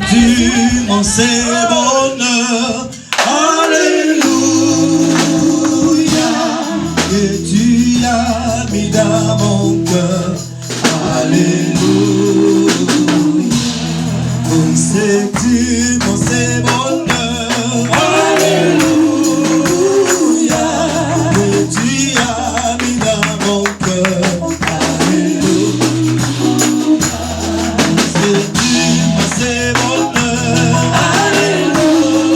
Tu m'en sais bonheur, alléluia, et tu as mis dans mon cœur, alléluia, tu m'en sais bonheur, alléluia, et tu as mis dans mon cœur, alléluia, tu m'en sais bonheur, alléluia,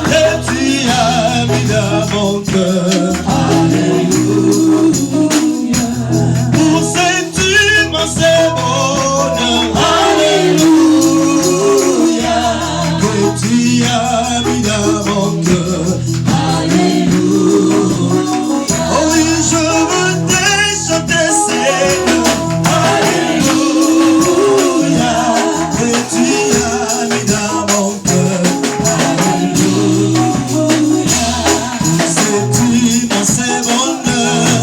et tu as mis dans mon cœur, alléluia, pour ce tu m'en sais bonheur, alléluia, que tu as mis dans mon cœur, alléluia, oh oui, je veux te chanter Seigneur, alléluia, que tu as mis dans mon cœur, alléluia, c'est tu m'en sais bonheur,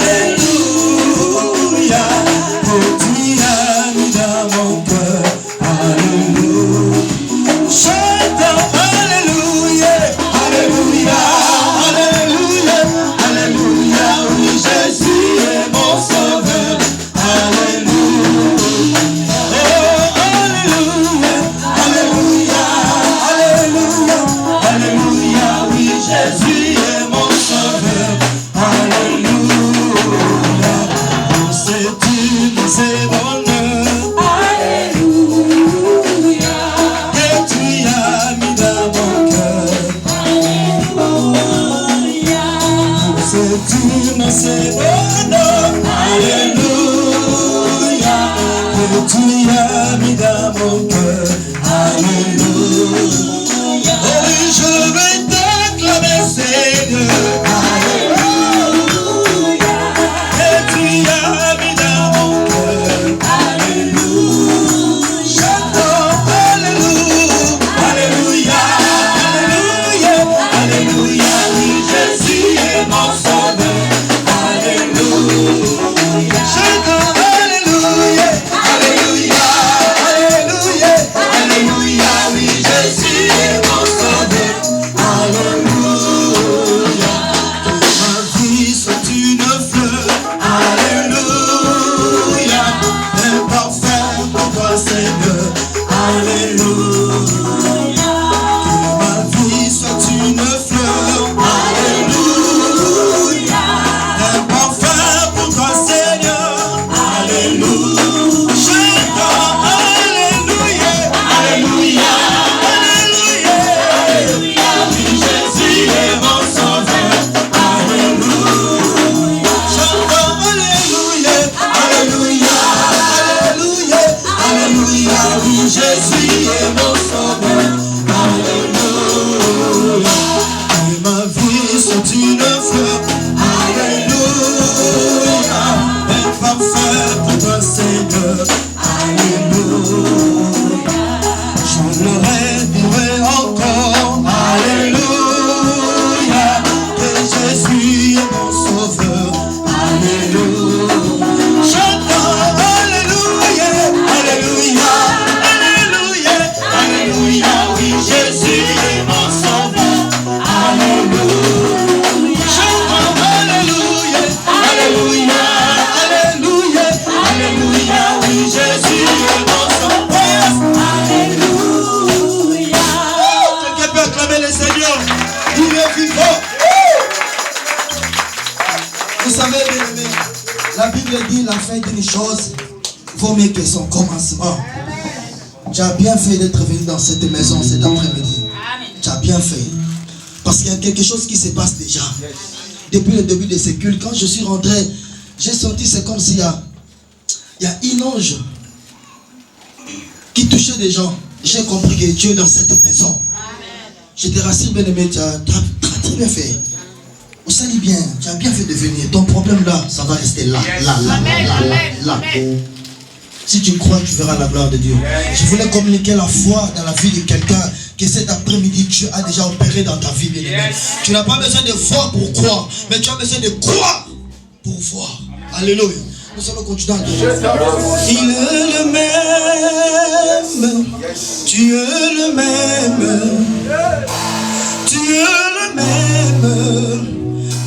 alléluia, que tu as mis dans mon cœur, alléluia, chantons alléluia, alléluia, alléluia, alléluia, oui Jésus est mon sauveur, alléluia, oh alléluia, alléluia, alléluia, alléluia, oui Jésus est mon sauveur, alléluia, c'est-tu mon c'est bonheur, alléluia, que tu as mis dans mon cœur, alléluia, c'est-tu mon c'est bonheur, alléluia, que tu as mis dans mon cœur, alléluia, oh oui, je vais t'acclamer Seigneur, alléluia, que tu as mis dans mon cœur, alléluia, chantons alléluia, alléluia, alléluia, alléluia, oui Jésus est mon sauveur, alléluia, chantons alléluia, alléluia, alléluia, alléluia, oui Jésus est mon sauveur, alléluia, que ma vie soit une fleur, alléluia, un parfum pour toi Seigneur, alléluia, que ma vie soit une fleur, alléluia, un parfum pour toi Seigneur, alléluia, chantons alléluia, alléluia, alléluia, alléluia, oui Jésus est mon sauveur, alléluia, chantons alléluia, alléluia, alléluia, alléluia, oui Jésus est mon sauveur, alléluia, que ma vie soit une fleur, alléluia, un parfum pour toi Seigneur, alléluia, je le redirai encore, alléluia, que Jésus est mon sauveur, alléluia, chantons alléluia, alléluia, alléluia, alléluia, oui Jésus est mon sauveur, alléluia, chantons alléluia, alléluia, alléluia, alléluia, oui Jésus est mon sauveur, alléluia. Quelqu'un peut acclamer le Seigneur, il est vivant. Vous savez, bien aimé, la Bible dit la fin d'une chose vaut mieux que son commencement. Tu as bien fait d'être venu dans cette maison cet après-midi. Tu as bien fait. Parce qu'il y a quelque chose qui se passe déjà. Depuis le début de ce culte, quand je suis rentré, j'ai senti, c'est comme s'il y a une ange qui touchait des gens. J'ai compris que Dieu est dans cette maison. Je te rassure, bien aimé, tu as très bien fait. On s'est dit bien, tu as bien fait de venir. Ton problème là, ça va rester là, là. Si tu crois, tu verras la gloire de Dieu. Je voulais communiquer la foi dans la vie de quelqu'un que cet après-midi, Dieu a déjà opéré dans ta vie, bien-aimé. Tu n'as pas besoin de voir pour croire, mais tu as besoin de croire pour voir. Alléluia. Nous allons continuer à dire. Il est le même. Tu es le même. Tu es le même.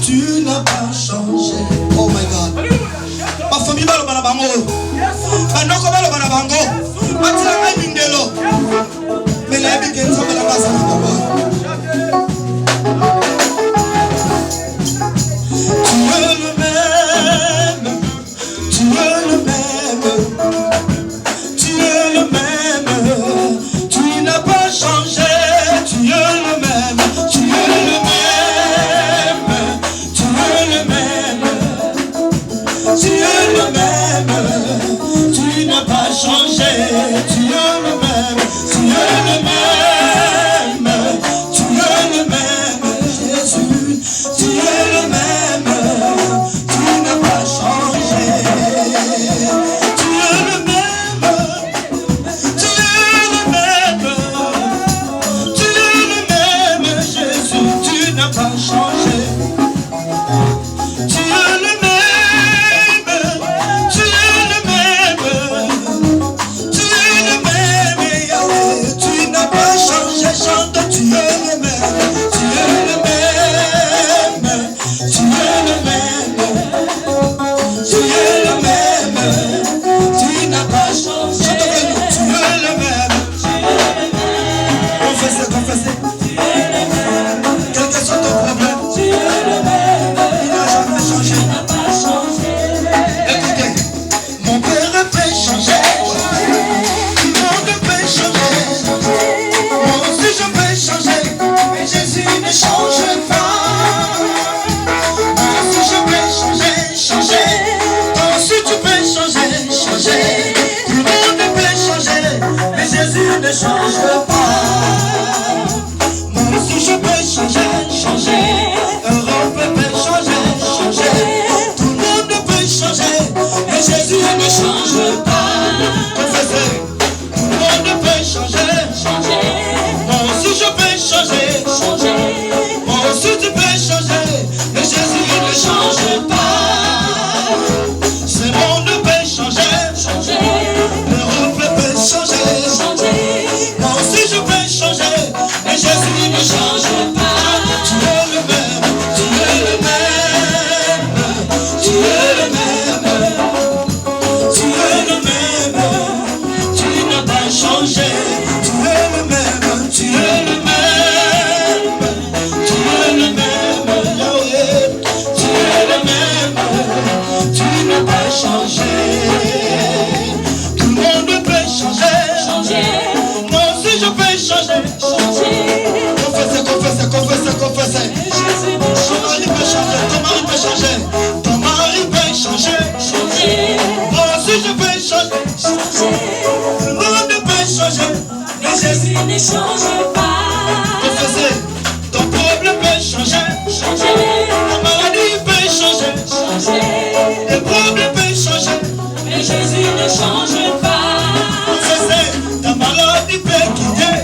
Tu n'as pas changé. Oh my God. Ma famille va le banabango. Manoko va le banabango. Matila va bindelo. Mais la vie qui nous a la base à la tu es le même. Tu es le même. Tu es le même. Tu n'as pas changé. Tu es le même. Tu es le même. Tu es le même. Tu es le même. Tu n'as pas changé. Tu es le même. Tu es le même. Tu es le même. Jésus. Tu es le même. Tu n'as pas changé. Tu es le même. Tu es le même. Tu es le même. Jésus. Tu n'as pas changé. Tu es le même. Tu es le même. Tu es le même. Yahweh. Tu n'as pas changé. Chante. Tu es le même. Tu es le même. Tu es le même. Tu es le même. Tu n'as pas changé. Tu es le même. Confessez, confessez. Quel que soit ton problème, il n'a jamais changé. Écoutez, mon père peut changer. Tout le monde peut changer. Moi aussi je peux changer. Mais Jésus ne change pas. Moi aussi je peux changer, changer. Toi aussi tu peux changer, changer. Tout le monde peut changer. Mais Jésus ne change pas. Moi aussi je peux changer, changer. Europe peut changer, changer. Tout le monde peut changer. Mais Jésus ne change pas. Confessez. Tout le monde peut changer, changer. Moi aussi je peux changer, changer. Moi aussi tu peux changer. Mais Jésus ne change pas. Ce monde peut changer, changer. L'Europe peut changer, changer. Moi aussi je peux changer. Mais Jésus ne change pas. Tu es le même. Tu es le même. Tu es le même. Tu es le même. Tu n'as pas changé. Tu es le même. Tu es le même. Tu es le même. Yahweh. Tu es le même. Tu n'as pas changé. Tout le monde peut changer. Moi aussi je peux changer. Confessez, confessez, confessez, confessez. Ton mari peut changer. Ton mari peut changer. Ton mari peut changer. Moi aussi je peux changer. Tout le monde peut changer. Mais Jésus ne change pas. confessez. Ton problème peut changer. Ta maladie peut changer. Les problèmes peuvent changer. Mais Jésus ne change pas. Confessez. Ta maladie peut quitter.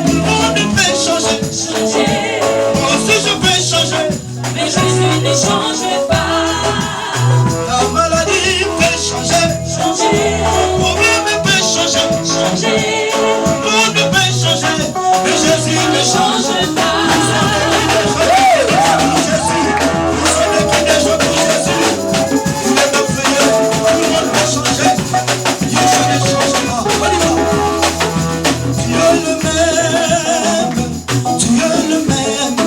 Tout le monde peut changer. Moi aussi je peux changer. Mais Jésus ne change pas. Ta maladie peut changer. Le problème peut changer. Tout le monde peut changer. Mais Jésus ne change pas. Jésus, vous savez qui est déjà pour Jésus. Il est merveilleux. Tout le monde peut changer. Jésus ne change pas. On y va. Tu es le même. Tu es le même.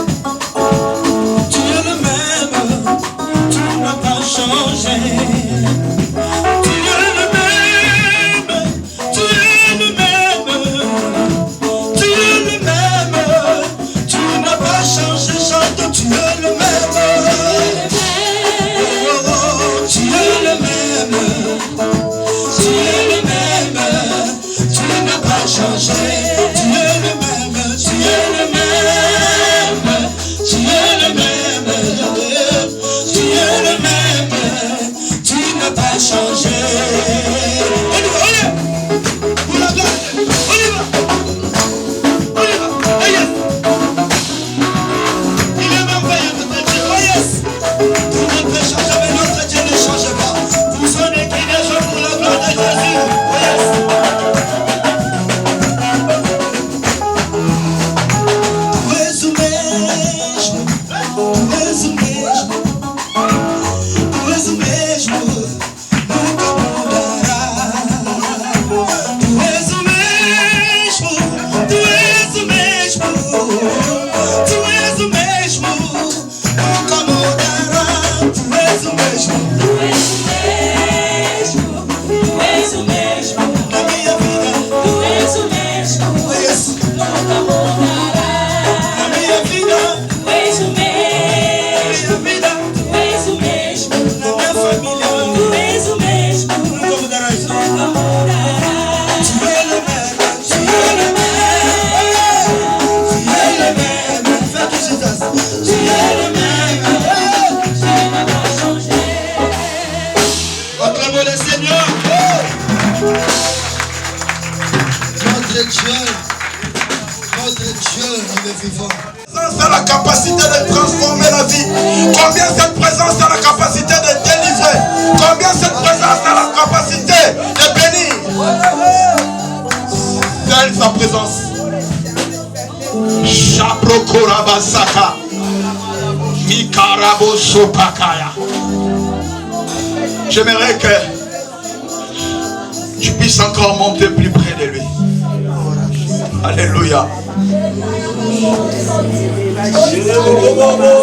Tu es le même. Tu n'as pas changé. Tu es le même. Tu es le même. Tu es le même. Tu n'as pas changé. Chante, tu es le même. Oh, oh, tu es le même. Tu es le même. Tu n'as pas changé. Tu es le même. Tu es le même. Tu es le même. o mesmo. Tu és o mesmo. Tu és o mesmo. Na minha vida. Tu és o mesmo. Isso. Nunca mudará. Na minha vida. Tu és o mesmo. Na minha vida. Tu és o mesmo. Na minha família. Tu és o mesmo. Nunca mudarás. Nunca mudará. Tu es le même. Tu es le même. Tu es le même. Fais que je fasse. Tu es le même. Tu n'as pas changé. Acclamons le Seigneur. Notre Dieu, il est vivant. Présence a la capacité de transformer la vie. Combien cette présence a la capacité de délivrer? Combien cette présence a la capacité de bénir? Telle sa présence. Chaprokorabasaka. Mikarabo Sopakaya. J'aimerais que tu puisses encore monter plus près de lui. Alléluia.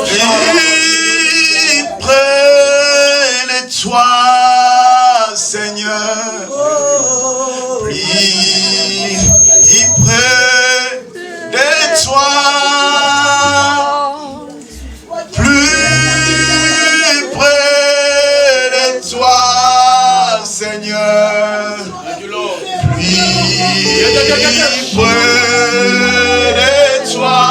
Plus près de toi, Seigneur. Plus près de toi. Plus près de toi, Seigneur. Plus près de toi.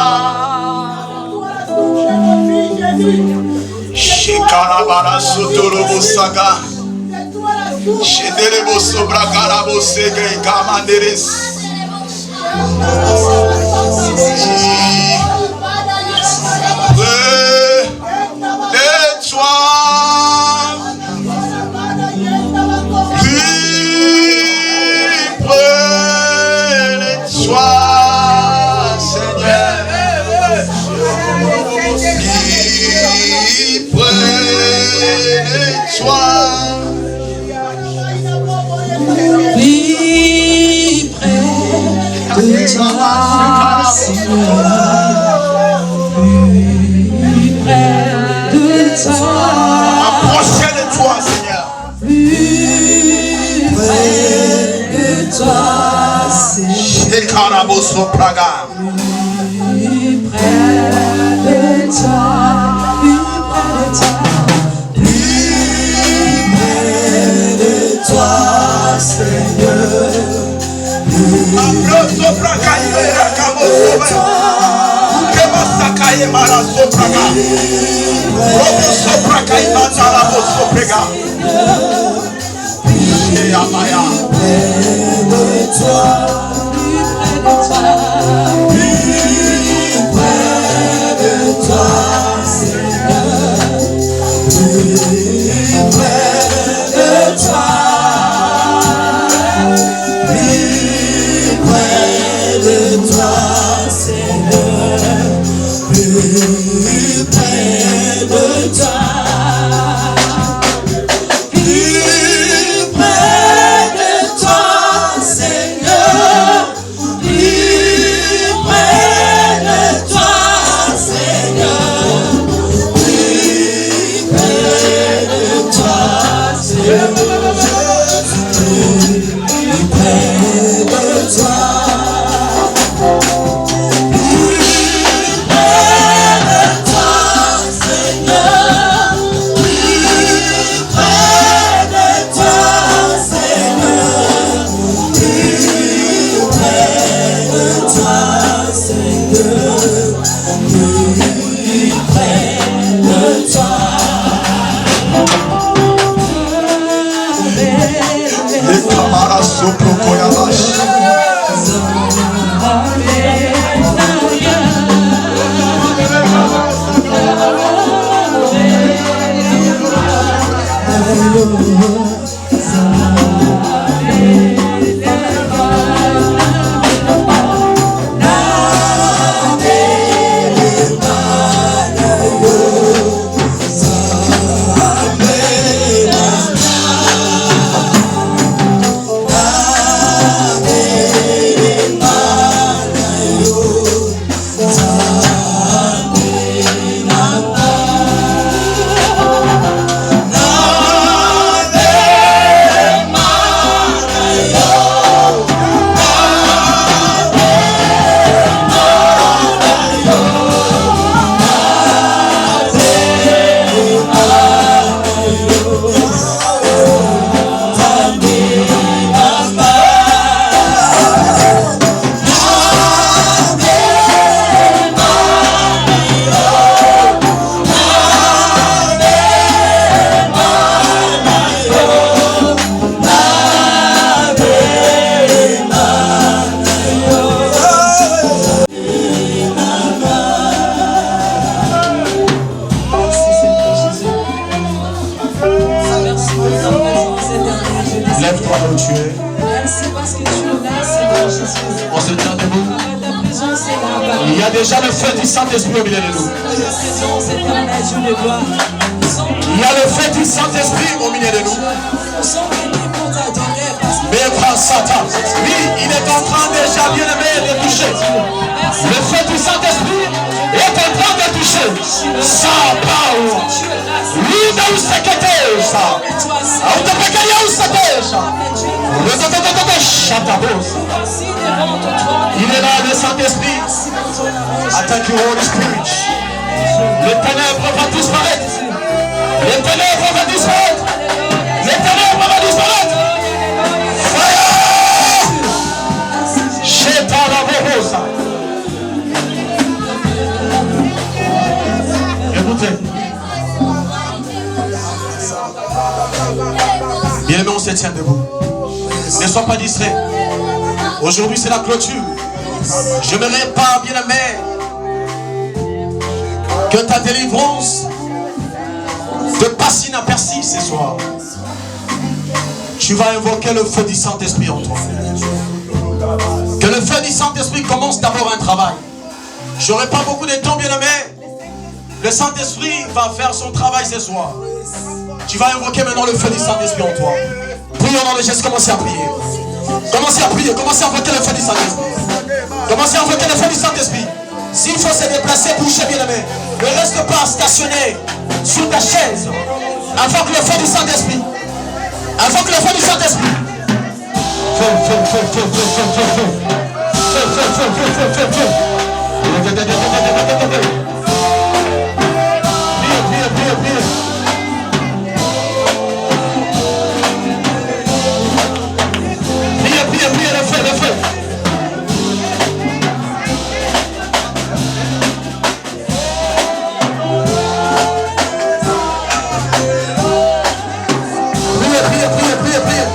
Shikarabara Sotorobo Saga. Shenderebo Sobrakarabo Sege Kamanderes. Près de toi. Plus près de toi, Seigneur. Plus près de toi. Plus près de toi, Seigneur. Plus près de toi. Approchez de toi, Seigneur. Plus près de toi, Seigneur. Shekarabo Sopraga. Plus près de toi. Plus près de toi, Seigneur. Abro Sopraga Irakabo Sopraga. Kema Sakaye Mara Sopraga. Robo Sopraga Imandara Sopraga. Sheyamaya. Lève-toi là où tu es. Merci parce que tu es là, Seigneur Jésus. On se tient debout. Ta présence est là-bas. Il y a déjà le feu du Saint-Esprit au milieu de nous. Ta présence est un Dieu de gloire. Il y a le feu du Saint-Esprit au milieu de nous. Nous sommes venus pour t'adorer parce que Mais frère Satan, lui, il est en train déjà, bien aimé, de toucher. Le feu du Saint-Esprit est en train de toucher. Sa power. Lui, dans ce que ça. Il est là, le Saint-Esprit. Attaque le Holy Spirit. Les ténèbres vont disparaître. Les ténèbres vont disparaître. Les ténèbres vont disparaître. Fire! Cheta la bobosa. Écoutez. Bien aimé, on se tient debout. Ne sois pas distrait. Aujourd'hui, c'est la clôture. Je ne rêve pas, bien aimé, que ta délivrance te passe inaperçue ce soir. Tu vas invoquer le feu du Saint-Esprit en toi. Que le feu du Saint-Esprit commence d'abord un travail. Je n'aurai pas beaucoup de temps, bien aimé. Le Saint-Esprit va faire son travail ce soir. Tu vas invoquer maintenant le feu du Saint-Esprit en toi. Prions dans le geste, commencez à prier. Commencez à prier, commencez à invoquer le feu du Saint-Esprit. Commencez à invoquer le feu du Saint-Esprit. S'il faut se déplacer, bouchez, bien aimé. Ne reste pas stationné sur ta chaise. Invoque le feu du Saint-Esprit. Invoque le feu du Saint-Esprit. Feu, feu, feu, feu, feu, feu, feu, feu. Feu, feu, feu, feu, feu, feu, feu. Priez, priez, priez. Priez, le feu, le feu. Priez, priez, priez.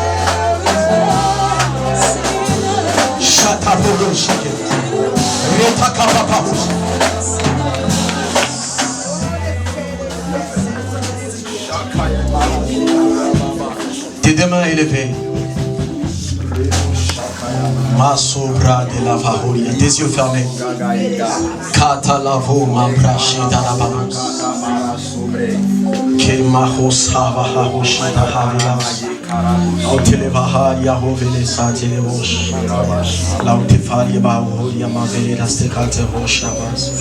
Chata bogo shake. Rieta kapapa. Tes deux mains élevées. Masobra de la vahoria. Tes yeux fermés. Katalavo ma brashi dalabanos. Ke mahosava hahoshita havilas. Autelevaharia hovele satelevosh. Lautefaria bahoria mavela stekate roshavas.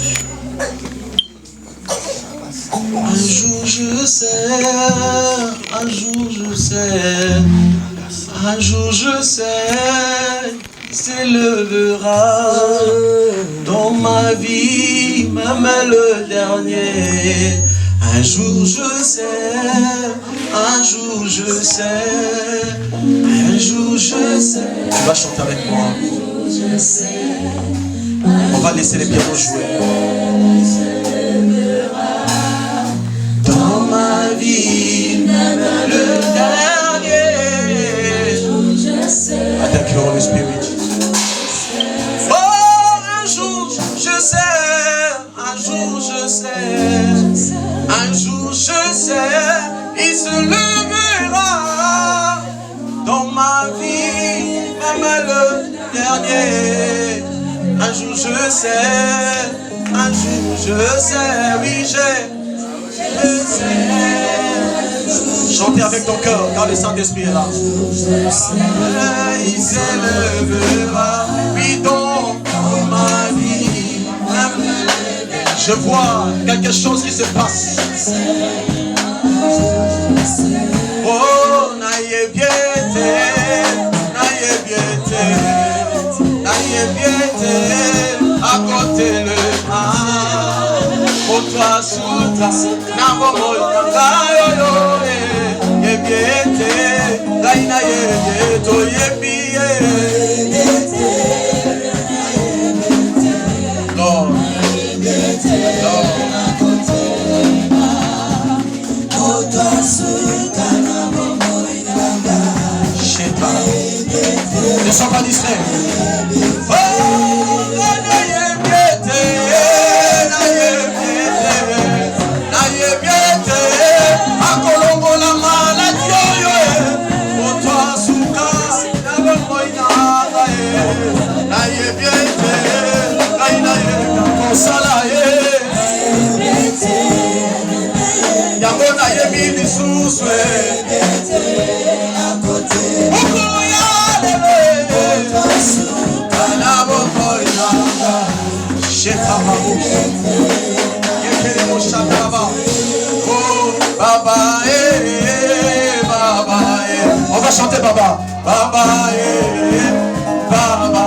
Un jour je sais, un jour je sais, un jour je sais, s'élèvera dans ma vie, même le dernier. Un jour je sais, un jour je sais, un jour je sais. Tu vas chanter avec moi. On va laisser les pianos jouer. Dans ma vie, même le dernier. Attaque le Holy Spirit. Oh, un jour je sais, un jour je sais, un jour je sais, il se lèvera dans ma vie, même le dernier. Un jour je sais, un jour je sais, oui je sais. Chantez avec ton cœur, car le Saint-Esprit est là. Il s'élèvera, oui dans ma vie. Je vois quelque chose qui se passe. Oh, naïe biete, naïe biete, naïe biete, à côté le mal. Pour toi, souta, n'amomo, naïo, ye biete, naïna ye bieto, ye biete. Lord, Lord. Ne sois pas distrait. Oh, naïe biete, naïe biete, à Colombo la maladie, pour toi sous On va chanter Baba. Baba, Baba,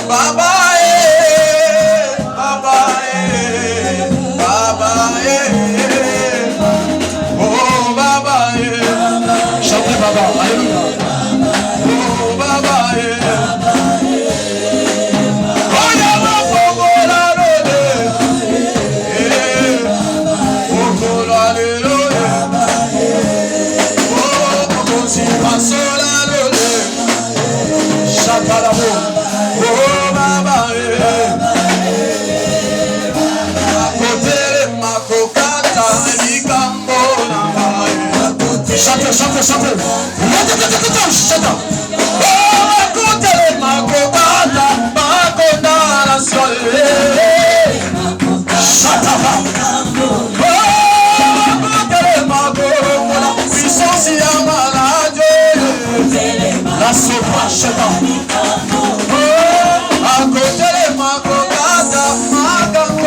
Baba, Baba, Baba, oh Baba, chantez Baba, alléluia. Oh Baba, oh Yama Fogola Lode, Fogola Lode, oh Fogosi Pasola Lode, Chakalabo, oh Baba, chantez, chantez, chantez. Chantez. Oh, écoutez ma cocada, ma condamnation. Chantez. Oh, écoutez ma cocada, puissance et maladie. La sopa, chantez. Oh, écoutez ma cocada, ma condamnation.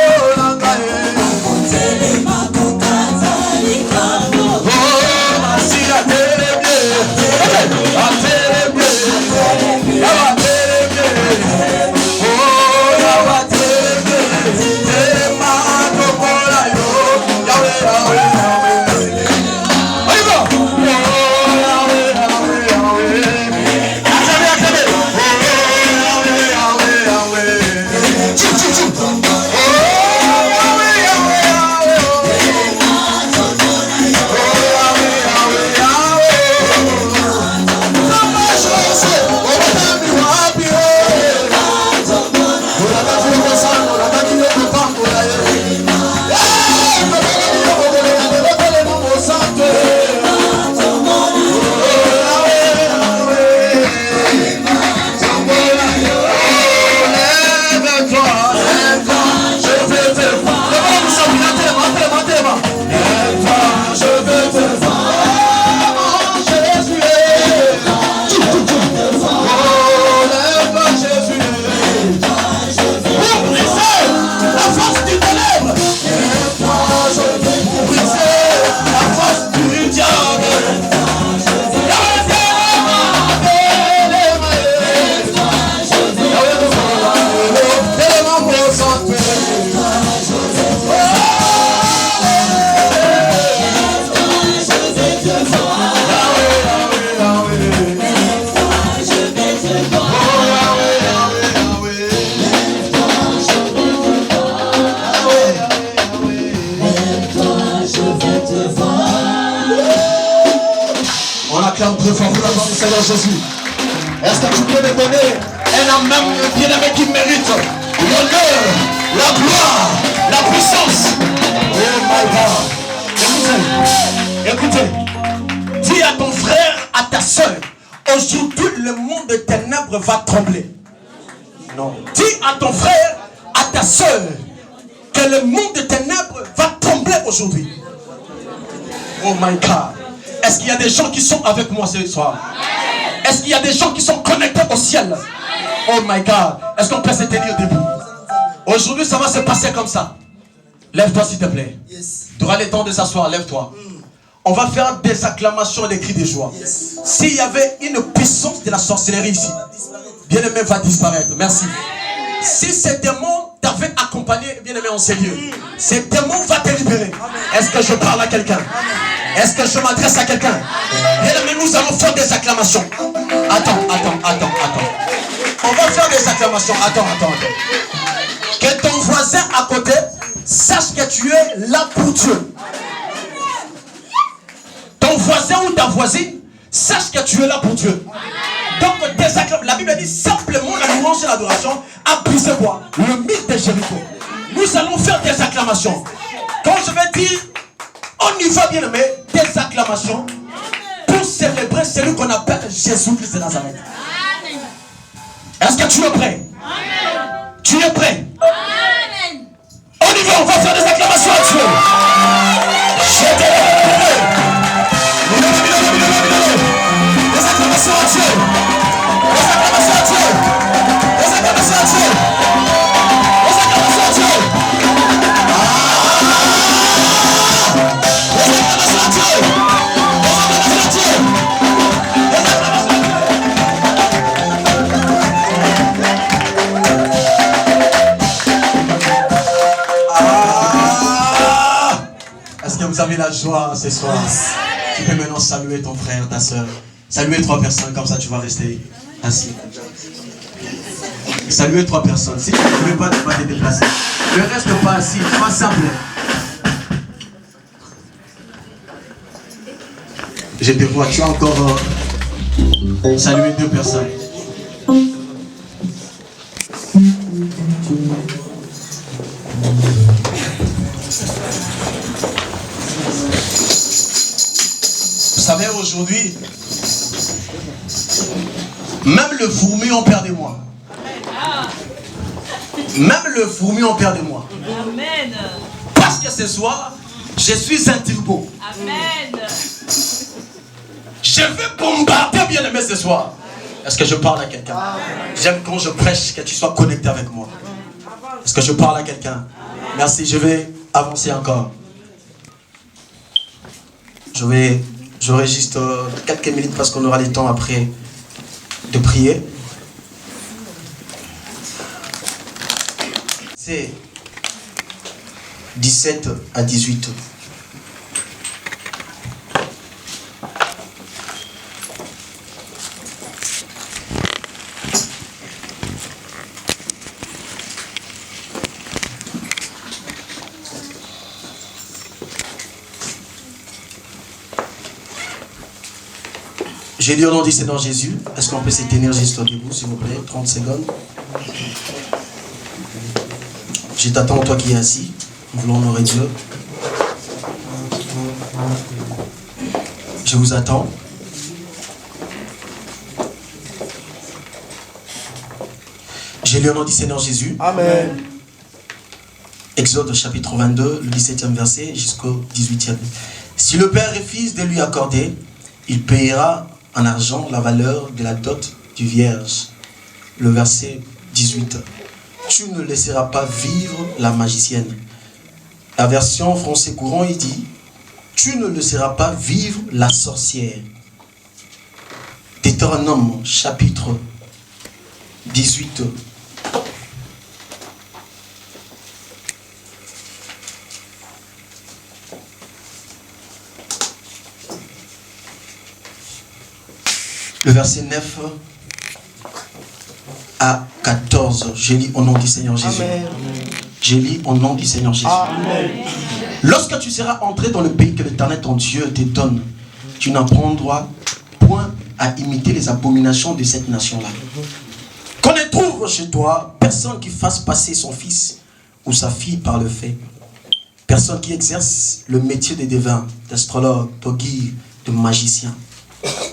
Jésus. Est-ce que tu peux me donner un amen bien-aimé qui mérite l'honneur, la gloire, la puissance? Oh my God. Écoutez, dis à ton frère, à ta soeur, aujourd'hui le monde des ténèbres va trembler. Non. Dis à ton frère, à ta soeur, que le monde des ténèbres va trembler aujourd'hui. Oh my God. Est-ce qu'il y a des gens qui sont avec moi ce soir? Est-ce qu'il y a des gens qui sont connectés au ciel? Oh my God. Est-ce qu'on peut se tenir debout? Aujourd'hui, ça va se passer comme ça. Lève-toi s'il te plaît. Tu auras le temps de s'asseoir. Lève-toi. On va faire des acclamations et des cris de joie. S'il y avait une puissance de la sorcellerie ici, bien-aimé va disparaître. Merci. Si ces démons t'avaient accompagné, bien-aimé en ces lieux, ces démons vont te libérer. Est-ce que je parle à quelqu'un? Est-ce que je m'adresse à quelqu'un? Bien-aimé, nous allons faire des acclamations. Attends. On va faire des acclamations. Attends. Que ton voisin à côté sache que tu es là pour Dieu. Ton voisin ou ta voisine sache que tu es là pour Dieu. Donc des acclamations. La Bible dit simplement la louange et l'adoration a brisé quoi? Le mythe de Jéricho. Nous allons faire des acclamations. Quand je vais dire on y va, bien aimé, des acclamations pour célébrer celui qu'on appelle Jésus-Christ de Nazareth. Est-ce que tu es prêt? Amen. Tu es prêt? Amen. On y va, on va faire des acclamations à Dieu. Je t'ai la joie ce soir. Tu peux maintenant saluer ton frère, ta soeur. Saluer 3 personnes, comme ça tu vas rester assis. Saluer 3 personnes. Si tu ne veux pas, tu vas te déplacer. Ne reste pas assis, sois simple. Je te vois, tu as encore salué 2 personnes. Vous savez, aujourd'hui, même le fourmi en perd de moi. Même le fourmi en perd de moi. Amen. Parce que ce soir, je suis un turbo. Amen. Je vais bombarder bien aimé ce soir. Est-ce que je parle à quelqu'un? J'aime quand je prêche que tu sois connecté avec moi. Est-ce que je parle à quelqu'un? Merci, je vais avancer encore. J'aurai juste quelques minutes parce qu'on aura le temps après de prier. C'est 17 à 18. J'ai lu au nom du Seigneur Jésus. Est-ce qu'on peut se tenir juste debout, s'il vous plaît? 30 secondes. Je t'attends, toi qui es assis. Nous voulons honorer Dieu. Je vous attends. J'ai lu au nom du Seigneur Jésus. Amen. Exode chapitre 22, le 17e verset jusqu'au 18e. Si le Père est fils de lui accorder, il payera en argent la valeur de la dot du vierge. Le verset 18. Tu ne laisseras pas vivre la magicienne. La version français courant, il dit, tu ne laisseras pas vivre la sorcière. Deutéronome chapitre 18. Le verset 9 à 14. Je lis au nom du Seigneur Jésus. Amen. Je lis au nom du Seigneur Jésus. Amen. Lorsque tu seras entré dans le pays que l'Éternel ton Dieu te donne, tu n'apprendras point à imiter les abominations de cette nation-là. Qu'on ne trouve chez toi personne qui fasse passer son fils ou sa fille par le fait. Personne qui exerce le métier de devin, d'astrologue, de guide, de magicien,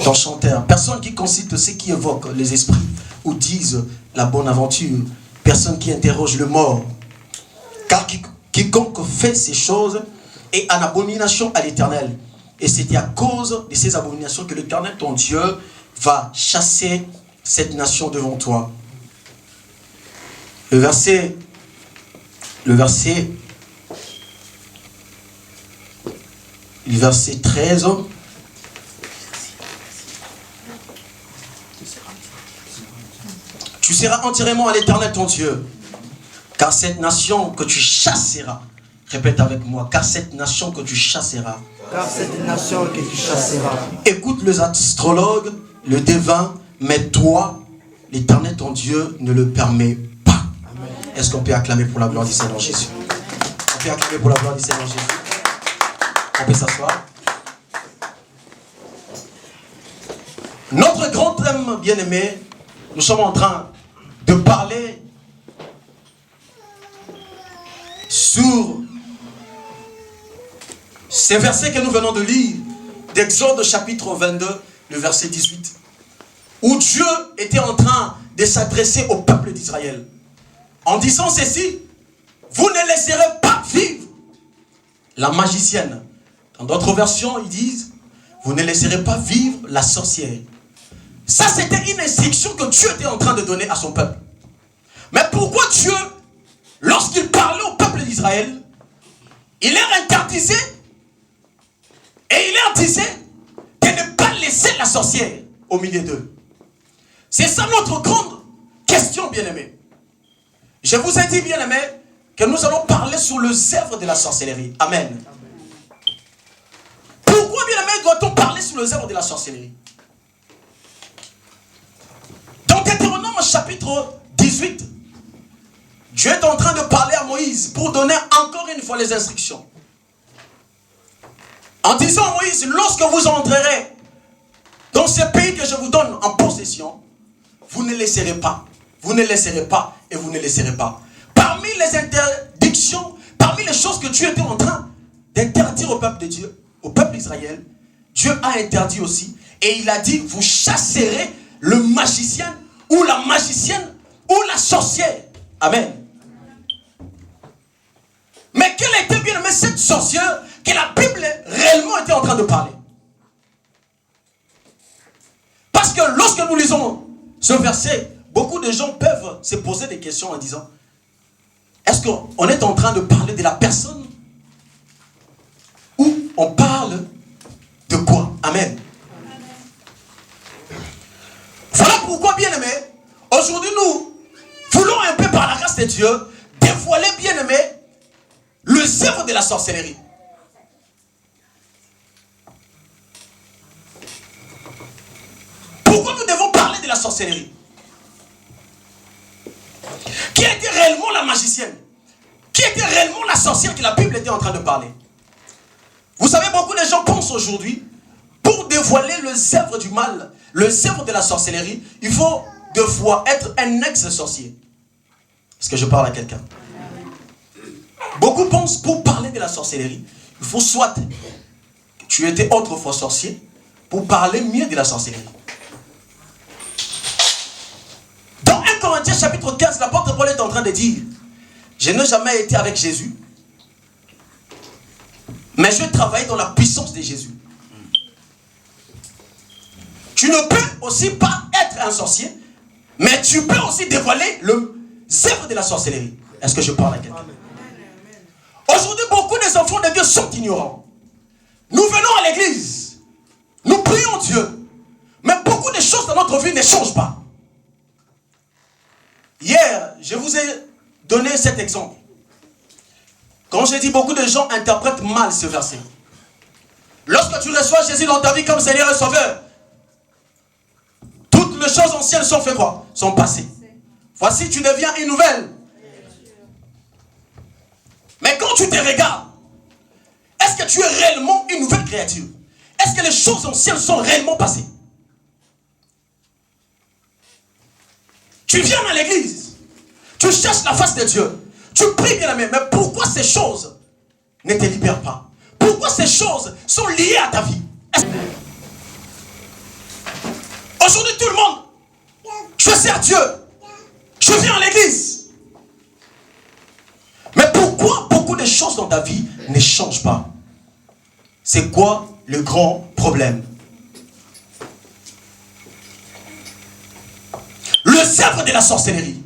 d'enchanteur. Personne qui consulte ceux qui évoquent les esprits ou disent la bonne aventure. Personne qui interroge le mort. Car quiconque fait ces choses est en abomination à l'Éternel. Et c'est à cause de ces abominations que l'Éternel, ton Dieu, va chasser cette nation devant toi. Le verset 13. Tu seras entièrement à l'Éternel ton Dieu, car cette nation que tu chasseras, répète avec moi, car cette nation que tu chasseras, Car cette nation que tu chasseras, écoute les astrologues, le devin, mais toi, l'Éternel ton Dieu ne le permet pas. Est-ce qu'on peut acclamer pour la gloire du Seigneur Jésus? On peut acclamer pour la gloire du Seigneur Jésus. On peut s'asseoir. Notre grand thème, bien-aimé, nous sommes en train de parler sur ces versets que nous venons de lire d'Exode chapitre 22, le verset 18, où Dieu était en train de s'adresser au peuple d'Israël en disant ceci: vous ne laisserez pas vivre la magicienne. Dans d'autres versions, ils disent vous ne laisserez pas vivre la sorcière. Ça, c'était une instruction que Dieu était en train de donner à son peuple. Mais pourquoi Dieu, lorsqu'il parlait au peuple d'Israël, il leur interdisait et il leur disait de ne pas laisser la sorcière au milieu d'eux? C'est ça notre grande question, bien-aimés. Je vous ai dit, bien-aimés, que nous allons parler sur les œuvres de la sorcellerie. Amen. Pourquoi, bien aimé, doit-on parler sur les œuvres de la sorcellerie? Dans Deutéronome chapitre 18, Dieu est en train de parler à Moïse pour donner encore une fois les instructions. En disant à Moïse, lorsque vous entrerez dans ce pays que je vous donne en possession, vous ne laisserez pas, vous ne laisserez pas et vous ne laisserez pas. Parmi les interdictions, parmi les choses que Dieu était en train d'interdire au peuple de Dieu, au peuple d'Israël, Dieu a interdit aussi, et il a dit, vous chasserez le magicien ou la magicienne ou la sorcière. Amen. Mais quelle était bien aimée cette sorcière que la Bible réellement était en train de parler? Parce que lorsque nous lisons ce verset, beaucoup de gens peuvent se poser des questions en disant, est-ce qu'on est en train de parler de la personne ou on parle de quoi? Amen. Voilà pourquoi, bien aimé, aujourd'hui nous voulons un peu par la grâce de Dieu dévoiler, bien aimé, le œuvre de la sorcellerie. Pourquoi nous devons parler de la sorcellerie? Qui était réellement la magicienne? Qui était réellement la sorcière que la Bible était en train de parler? Vous savez, beaucoup de gens pensent aujourd'hui, pour dévoiler les œuvres du mal, les œuvres de la sorcellerie, il faut deux fois être un ex-sorcier. Est-ce que je parle à quelqu'un? Beaucoup pensent, pour parler de la sorcellerie, il faut soit que tu étais autrefois sorcier, pour parler mieux de la sorcellerie. Dans 1 Corinthiens chapitre 15, l'apôtre Paul est en train de dire, je n'ai jamais été avec Jésus, mais je travaille dans la puissance de Jésus. Tu ne peux aussi pas être un sorcier, mais tu peux aussi dévoiler le œuvre de la sorcellerie. Est-ce que je parle à quelqu'un? Aujourd'hui, beaucoup des enfants de Dieu sont ignorants. Nous venons à l'église, nous prions Dieu, mais beaucoup de choses dans notre vie ne changent pas. Hier, je vous ai donné cet exemple. Quand j'ai dit, beaucoup de gens interprètent mal ce verset. Lorsque tu reçois Jésus dans ta vie comme Seigneur et Sauveur, toutes les choses anciennes sont faites quoi? Sont passées. Voici, tu deviens une nouvelle. Mais quand tu te regardes, est-ce que tu es réellement une nouvelle créature? Est-ce que les choses anciennes sont réellement passées? Tu viens à l'église, tu cherches la face de Dieu, tu pries bien aimé, mais pourquoi ces choses ne te libèrent pas? Pourquoi ces choses sont liées à ta vie? Aujourd'hui, tout le monde, je sers Dieu, je viens à l'église. Mais pourquoi beaucoup de choses dans ta vie ne changent pas? C'est quoi le grand problème? Le œuvre de la sorcellerie.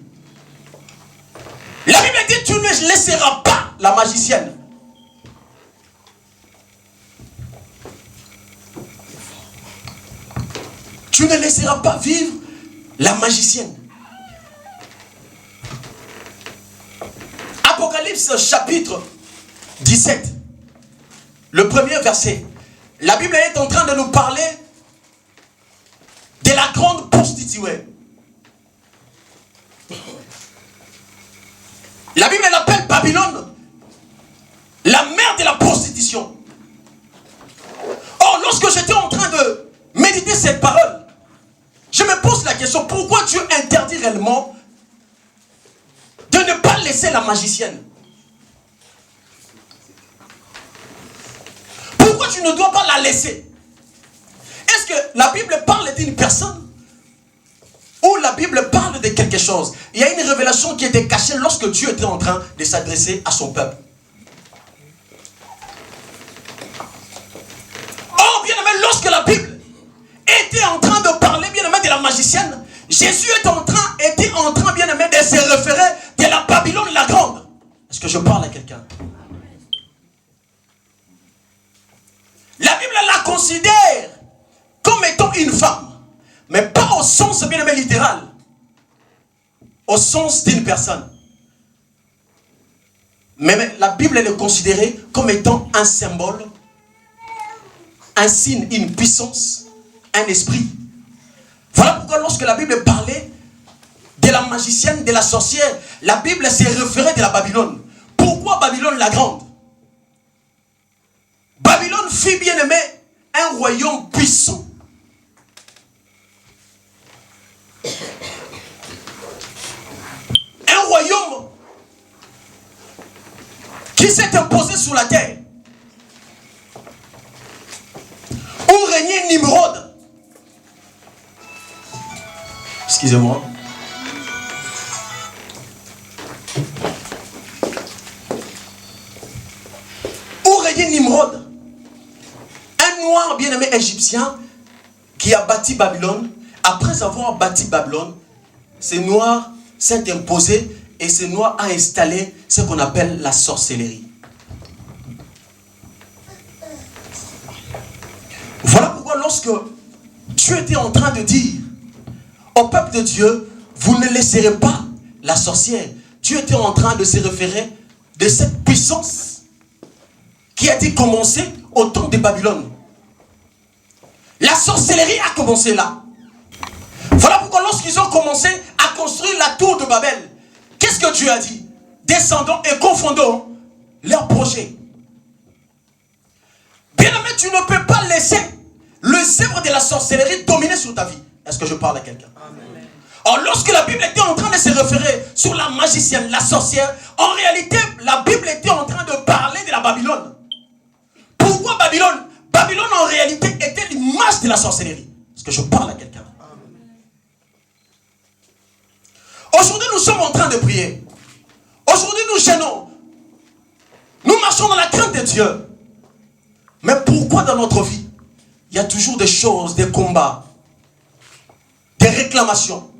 La Bible dit, tu ne laisseras pas la magicienne. Tu ne laisseras pas vivre la magicienne. Apocalypse chapitre 17, le premier verset. La Bible est en train de nous parler de la grande prostituée. La Bible l'appelle Babylone, la mère de la prostitution. Or, lorsque j'étais en train de méditer cette parole, je me pose la question, pourquoi Dieu interdit réellement de ne pas laisser la magicienne? Pourquoi tu ne dois pas la laisser? Est-ce que la Bible parle d'une personne ou la Bible parle de quelque chose? Il y a une révélation qui était cachée lorsque Dieu était en train de s'adresser à son peuple. Oh, bien aimé, lorsque la Bible était en train de parler, bien aimé, de la magicienne, Jésus était en train, bien aimé, de se référer de la Babylone la grande. Est-ce que je parle à quelqu'un? La Bible la considère comme étant une femme, mais pas au sens bien aimé littéral, au sens d'une personne. Mais la Bible est considérée comme étant un symbole un signe, une puissance, un esprit. Voilà pourquoi lorsque la Bible parlait de la magicienne, de la sorcière, la Bible s'est référée de la Babylone. Pourquoi Babylone la grande? Babylone fut bien aimé un royaume puissant. Un royaume qui s'est imposé sur la terre. Où régnait Nimrod. Excusez-moi. Où régnait Nimrod. Un noir bien-aimé égyptien qui a bâti Babylone. Après avoir bâti Babylone, ce noir s'est imposé et ce noir a installé ce qu'on appelle la sorcellerie. Voilà pourquoi lorsque Dieu était en train de dire au peuple de Dieu, vous ne laisserez pas la sorcière. Dieu était en train de se référer de cette puissance qui a été commencée au temps de Babylone. La sorcellerie a commencé là. Voilà pourquoi lorsqu'ils ont commencé à construire la tour de Babel, qu'est-ce que Dieu a dit? Descendons et confondons leurs projets. Bien aimé, tu ne peux pas laisser les œuvres de la sorcellerie dominer sur ta vie. Est-ce que je parle à quelqu'un? Alors lorsque la Bible était en train de se référer sur la magicienne, la sorcière, en réalité, la Bible était en train de parler de la Babylone. Pourquoi Babylone? Babylone en réalité était l'image de la sorcellerie. Est-ce que je parle à quelqu'un? Aujourd'hui, nous sommes en train de prier. Aujourd'hui, nous gênons. Nous marchons dans la crainte de Dieu. Mais pourquoi dans notre vie, il y a toujours des choses, des combats, des réclamations?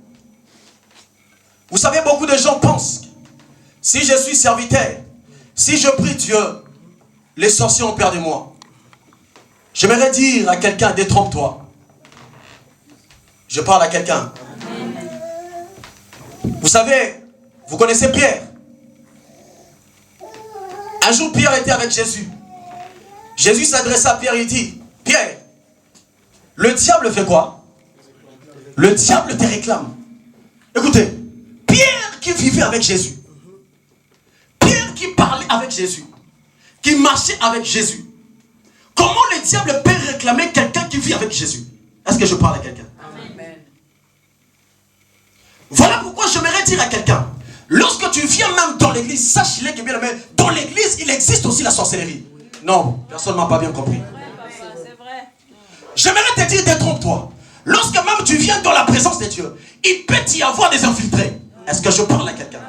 Vous savez, beaucoup de gens pensent, si je suis serviteur, si je prie Dieu, les sorciers ont peur de moi. J'aimerais dire à quelqu'un, détrompe-toi. Je parle à quelqu'un. Vous savez, vous connaissez Pierre. Un jour, Pierre était avec Jésus. Jésus s'adressa à Pierre et dit, Pierre, le diable fait quoi? Le diable te réclame. Écoutez, Pierre qui vivait avec Jésus, Pierre qui parlait avec Jésus, qui marchait avec Jésus, comment le diable peut réclamer quelqu'un qui vit avec Jésus? Est-ce que je parle à quelqu'un? Voilà pourquoi j'aimerais dire à quelqu'un, lorsque tu viens même dans l'église, sache-le que bien aimé, dans l'église, il existe aussi la sorcellerie. Non, personne ne m'a pas bien compris. J'aimerais te dire, détrompe-toi. Lorsque même tu viens dans la présence de Dieu, il peut y avoir des infiltrés. Est-ce que je parle à quelqu'un?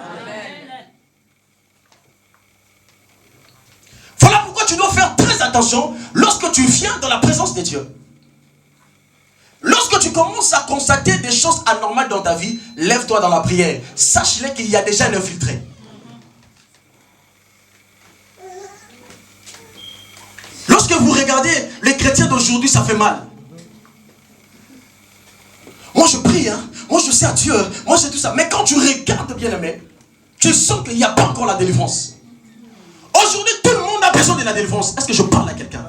Voilà pourquoi tu dois faire très attention lorsque tu viens dans la présence de Dieu. Lorsque tu commences à constater des choses anormales dans ta vie, lève-toi dans la prière. Sache-le qu'il y a déjà un infiltré. Lorsque vous regardez les chrétiens d'aujourd'hui, ça fait mal. Moi je prie, hein? Moi je sais à Dieu, moi c'est tout ça. Mais quand tu regardes bien aimé, tu sens qu'il n'y a pas encore la délivrance. Aujourd'hui, tout le monde a besoin de la délivrance. Est-ce que je parle à quelqu'un?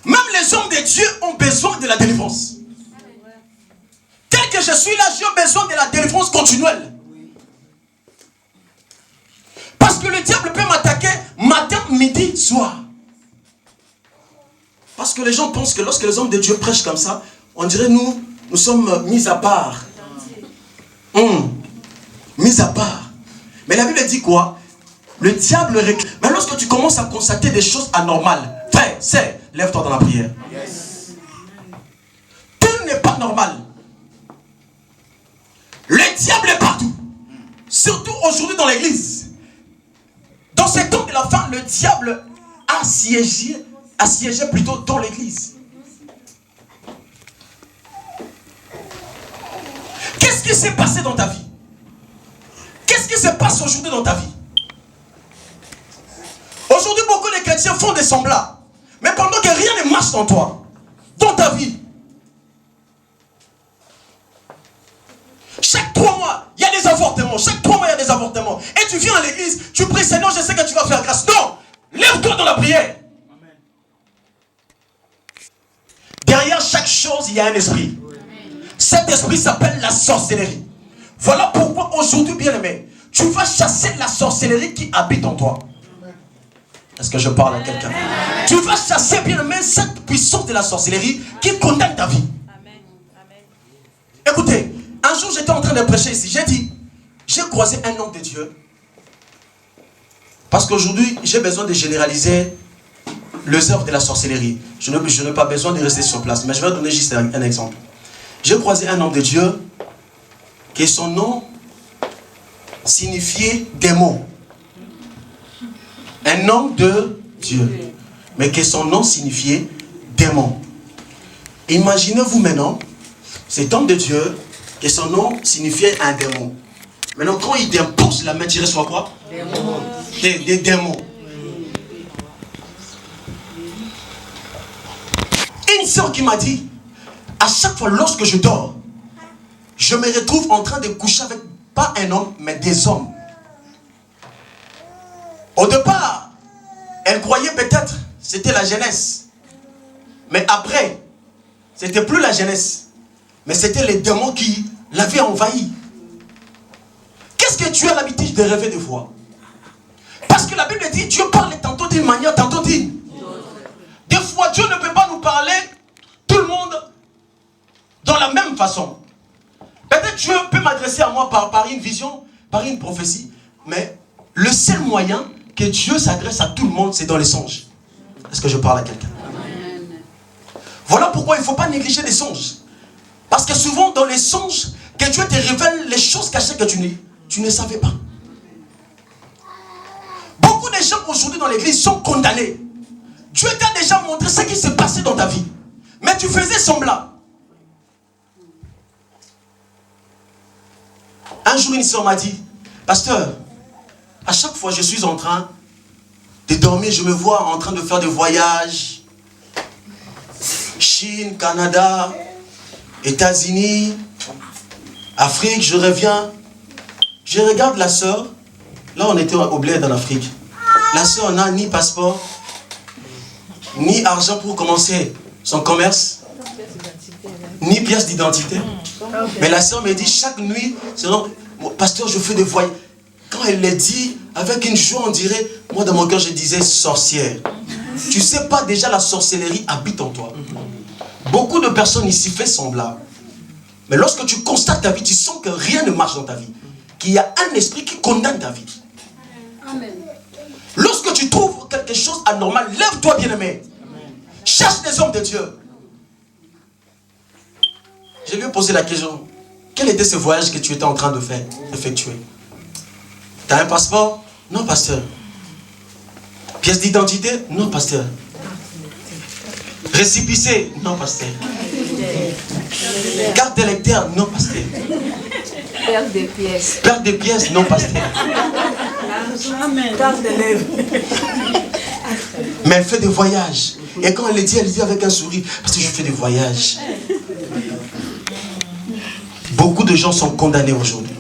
Même les hommes de Dieu ont besoin de la délivrance. Tel que je suis là, j'ai besoin de la délivrance continuelle. Parce que le diable peut m'attaquer matin, midi, soir. Parce que les gens pensent que lorsque les hommes de Dieu prêchent comme ça, on dirait nous sommes mis à part. Mis à part. Mais la Bible dit quoi? Le diable réclame. Mais lorsque tu commences à constater des choses anormales, frère, c'est, lève-toi dans la prière. Yes. Tout n'est pas normal. Le diable est partout. Surtout aujourd'hui dans l'église. Dans ces temps de la fin, le diable a siégé plutôt dans l'église. Qu'est-ce qui s'est passé dans ta vie? Qu'est-ce qui se passe aujourd'hui dans ta vie? Aujourd'hui, beaucoup de chrétiens font des semblants. Mais pendant que rien ne marche dans toi, dans ta vie, chaque 3 mois, il y a des avortements. Chaque 3 mois, il y a des avortements. Et tu viens à l'église, tu pries, Seigneur, je sais que tu vas faire grâce. Non, lève-toi dans la prière. Derrière chaque chose, il y a un esprit. Cet esprit s'appelle la sorcellerie. Voilà pourquoi aujourd'hui, bien-aimé, tu vas chasser la sorcellerie qui habite en toi. Est-ce que je parle à quelqu'un? Tu vas chasser, bien-aimé, cette puissance de la sorcellerie qui condamne ta vie. Écoutez, un jour j'étais en train de prêcher ici. J'ai dit, j'ai croisé un homme de Dieu. Parce qu'aujourd'hui, j'ai besoin de généraliser les œuvres de la sorcellerie. Je n'ai pas besoin de rester sur place. Mais je vais donner juste un exemple. J'ai croisé un homme de Dieu que son nom signifiait démon. Un homme de Dieu. Mais que son nom signifiait démon. Imaginez-vous maintenant, cet homme de Dieu, que son nom signifiait un démon. Maintenant, quand il dépose la main, tu reçois quoi? Des démons. Une sœur qui m'a dit, à chaque fois lorsque je dors, je me retrouve en train de coucher avec, pas un homme, mais des hommes. Au départ, elle croyait peut-être c'était la jeunesse. Mais après, c'était plus la jeunesse. Mais c'était les démons qui l'avaient envahi. Qu'est-ce que tu as l'habitude de rêver des fois? Parce que la Bible dit, Dieu parle tantôt d'une manière, tantôt d'une. Des fois, Dieu ne peut pas nous parler, tout le monde, dans la même façon. Peut-être Dieu peut m'adresser à moi par une vision, par une prophétie, mais le seul moyen que Dieu s'adresse à tout le monde, c'est dans les songes. Est-ce que je parle à quelqu'un? Voilà pourquoi il ne faut pas négliger les songes. Parce que souvent, dans les songes, que Dieu te révèle les choses cachées que tu ne savais pas. Beaucoup de gens aujourd'hui dans l'église sont condamnés. Dieu t'a déjà montré ce qui s'est passé dans ta vie. Mais tu faisais semblant. Un jour, une soeur m'a dit, pasteur, à chaque fois je suis en train de dormir, je me vois en train de faire des voyages. Chine, Canada, États-Unis, Afrique, je reviens. Je regarde la soeur. Là, on était au bled en Afrique. La soeur n'a ni passeport, ni argent pour commencer son commerce, ni pièce d'identité. Mais la soeur me dit chaque nuit, pasteur, je fais des voyages. Quand elle le dit, avec une joie, on dirait, moi dans mon cœur, je disais sorcière. Tu sais pas déjà la sorcellerie habite en toi. Beaucoup de personnes ici font semblant. Mais lorsque tu constates ta vie, tu sens que rien ne marche dans ta vie. Qu'il y a un esprit qui condamne ta vie. Amen. Lorsque tu trouves quelque chose d'anormal, lève-toi bien-aimé. Cherche des hommes de Dieu. Je lui ai posé la question. Quel était ce voyage que tu étais en train de faire, effectuer? Tu as un passeport? Non, pasteur. Pièce d'identité? Non, pasteur. Récépissé? Non, pasteur. Carte d'électeur? Non, pasteur. Perte des pièces. Perte de pièces? Non, pasteur. Carte de lèvres. Mais elle fait des voyages. Et quand elle le dit, elle dit avec un sourire, parce que je fais des voyages. Beaucoup de gens sont condamnés aujourd'hui.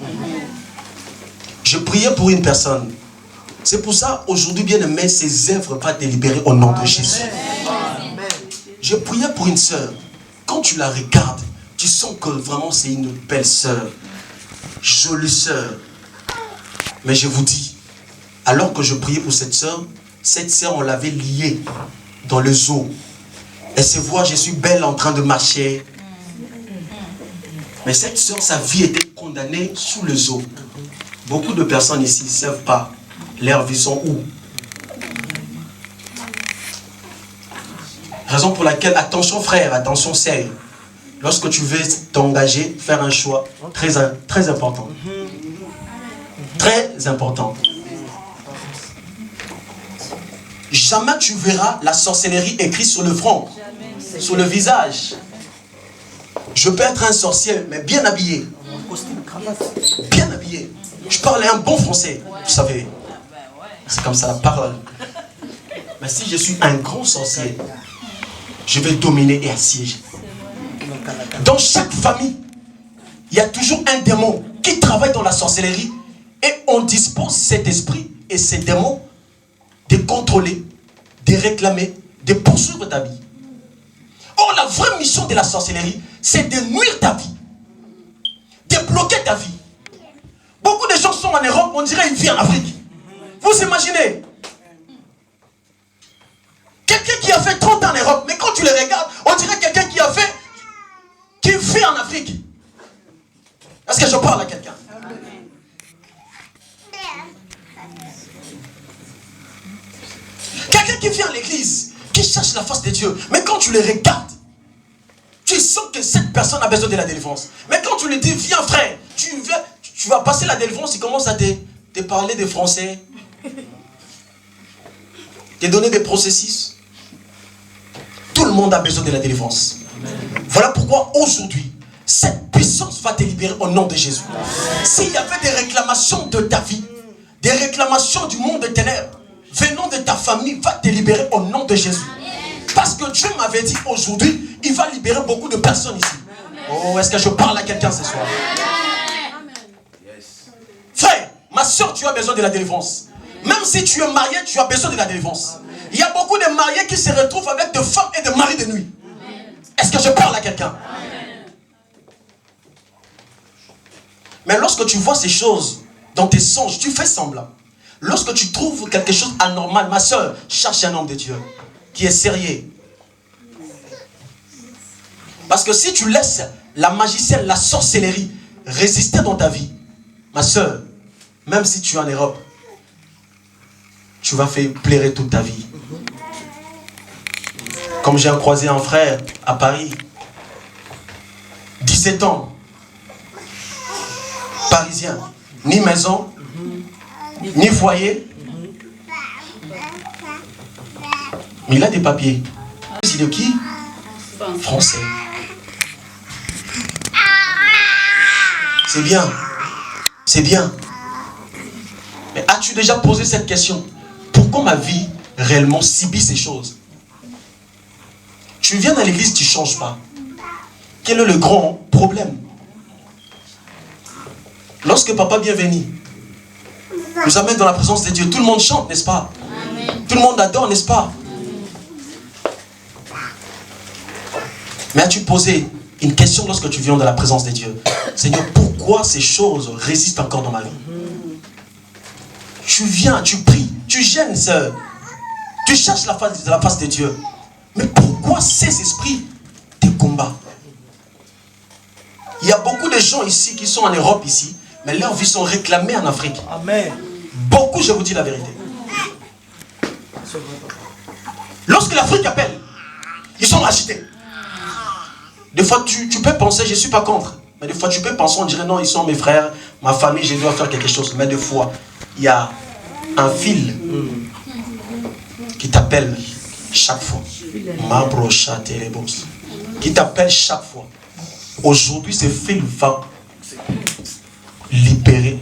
Je priais pour une personne. C'est pour ça, aujourd'hui, bien aimé, ces œuvres vont te libérer au nom de Jésus. Je priais pour une sœur. Quand tu la regardes, tu sens que vraiment c'est une belle sœur. Jolie sœur. Mais je vous dis, alors que je priais pour cette sœur, on l'avait liée dans le zoo. Elle se voit, je suis belle en train de marcher. Mais cette sœur, sa vie était condamnée sous le zoo. Beaucoup de personnes ici ne savent pas leur vie sont où. Raison pour laquelle, attention frère, attention sœur. Lorsque tu veux t'engager, faire un choix très important. Très important. Jamais tu verras la sorcellerie écrite sur le front, sur le visage. Je peux être un sorcier, mais bien habillé. Bien habillé. Je parlais un bon français, vous savez. C'est comme ça la parole. Mais si je suis un grand sorcier, je vais dominer et assiéger. Dans chaque famille, il y a toujours un démon qui travaille dans la sorcellerie et on dispose cet esprit et ces démons de contrôler, de réclamer, de poursuivre ta vie. Or, la vraie mission de la sorcellerie, c'est de nuire ta vie. De bloquer ta vie. Beaucoup de gens sont en Europe, on dirait qu'ils vivent en Afrique. Vous imaginez? Quelqu'un qui a fait 30 ans en Europe, mais quand tu les regardes, on dirait quelqu'un qui vit en Afrique. Est-ce que je parle à quelqu'un? Quelqu'un qui vient à l'église, qui cherche la face de Dieu, mais quand tu les regardes, tu sens que cette personne a besoin de la délivrance. Mais quand tu lui dis, viens frère, tu vas passer la délivrance, il commence à te parler de français, te donner des processus. Tout le monde a besoin de la délivrance. Voilà pourquoi aujourd'hui, cette puissance va te libérer au nom de Jésus. S'il y avait des réclamations de ta vie, des réclamations du monde des ténèbres, venant de ta famille, va te libérer au nom de Jésus. Parce que Dieu m'avait dit aujourd'hui, il va libérer beaucoup de personnes ici. Oh, est-ce que je parle à quelqu'un ce soir? Frère, ma soeur, tu as besoin de la délivrance. Même si tu es marié, tu as besoin de la délivrance. Il y a beaucoup de mariés qui se retrouvent avec des femmes et des maris de nuit. Est-ce que je parle à quelqu'un? Mais lorsque tu vois ces choses dans tes songes, tu fais semblant. Lorsque tu trouves quelque chose d'anormal, ma soeur, cherche un homme de Dieu qui est sérieux. Parce que si tu laisses la magicienne, la sorcellerie résister dans ta vie, ma soeur, même si tu es en Europe, tu vas faire pleurer toute ta vie. Comme j'ai croisé un frère à Paris, 17 ans, parisien, ni maison, ni foyer, mais il a des papiers. C'est de qui? Français. C'est bien, c'est bien. Mais as-tu déjà posé cette question? Pourquoi ma vie réellement subit ces choses? Tu viens dans l'église, tu ne changes pas. Quel est le grand problème? Lorsque Papa Bienvenu nous amène dans la présence de Dieu, tout le monde chante, n'est-ce pas? Amen. Tout le monde adore, n'est-ce pas? Mais as-tu posé une question lorsque tu viens dans la présence de Dieu? Seigneur, pourquoi ces choses résistent encore dans ma vie? Tu viens, tu pries, tu gênes, sœur. Tu cherches la face de Dieu. Mais pourquoi ces esprits te combattent? Il y a beaucoup de gens ici qui sont en Europe ici, mais leurs vies sont réclamées en Afrique. Amen. Beaucoup, je vous dis la vérité. Lorsque l'Afrique appelle, ils sont agités. Des fois, tu peux penser, je ne suis pas contre. Mais des fois, tu peux penser, on dirait non, ils sont mes frères, ma famille, je dois faire quelque chose. Mais des fois, il y a un fil qui t'appelle chaque fois. Qui t'appelle chaque fois. Aujourd'hui, ce fil va libérer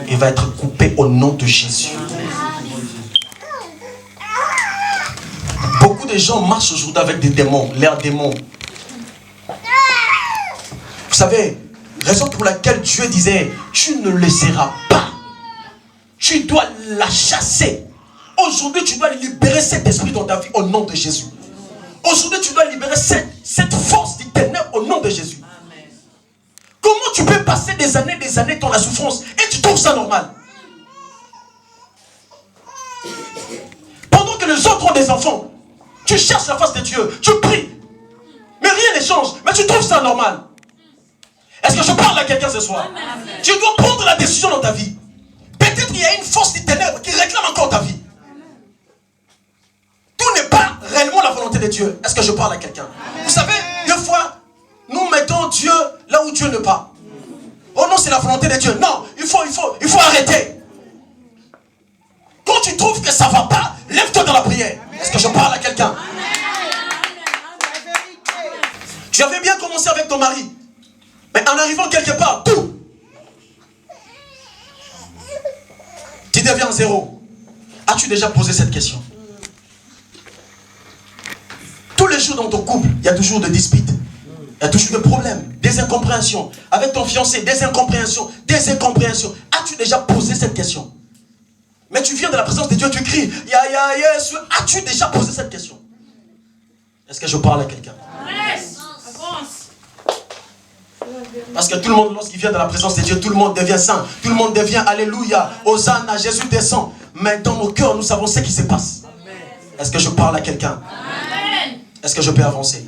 et va être coupé au nom de Jésus. Beaucoup de gens marchent aujourd'hui avec des démons, leurs démons. Vous savez, raison pour laquelle Dieu disait, tu ne le laisseras pas. Tu dois la chasser. Aujourd'hui, tu dois libérer cet esprit dans ta vie au nom de Jésus. Aujourd'hui, tu dois libérer cette force du ténèbre au nom de Jésus. Comment tu peux passer des années dans la souffrance et tu trouves ça normal? Pendant que les autres ont des enfants, tu cherches la face de Dieu, tu pries, mais rien ne change, mais tu trouves ça normal. Est-ce que je parle à quelqu'un ce soir? Amen. Tu dois prendre la décision dans ta vie. Peut-être qu'il y a une force du ténèbre qui réclame encore ta vie. Tout n'est pas réellement la volonté de Dieu. Est-ce que je parle à quelqu'un? Vous savez, des fois, nous mettons Dieu là où Dieu n'est pas. Oh non, c'est la volonté de Dieu. Non, il faut arrêter. Quand tu trouves que ça ne va pas, lève-toi dans la prière. Est-ce que je parle à quelqu'un? Tu avais bien commencé avec ton mari. Mais en arrivant quelque part, tout, tu deviens zéro. As-tu déjà posé cette question? Tous les jours dans ton couple, il y a toujours des disputes. Il y a toujours des problèmes, des incompréhensions. Avec ton fiancé, des incompréhensions, des incompréhensions. As-tu déjà posé cette question? Mais tu viens de la présence de Dieu, tu cries, ya, ya, yes. As-tu déjà posé cette question? Est-ce que je parle à quelqu'un? Parce que tout le monde, lorsqu'il vient dans la présence de Dieu, tout le monde devient saint. Tout le monde devient alléluia. Hosanna, Jésus descend. Mais dans nos cœurs, nous savons ce qui se passe. Est-ce que je parle à quelqu'un? Est-ce que je peux avancer?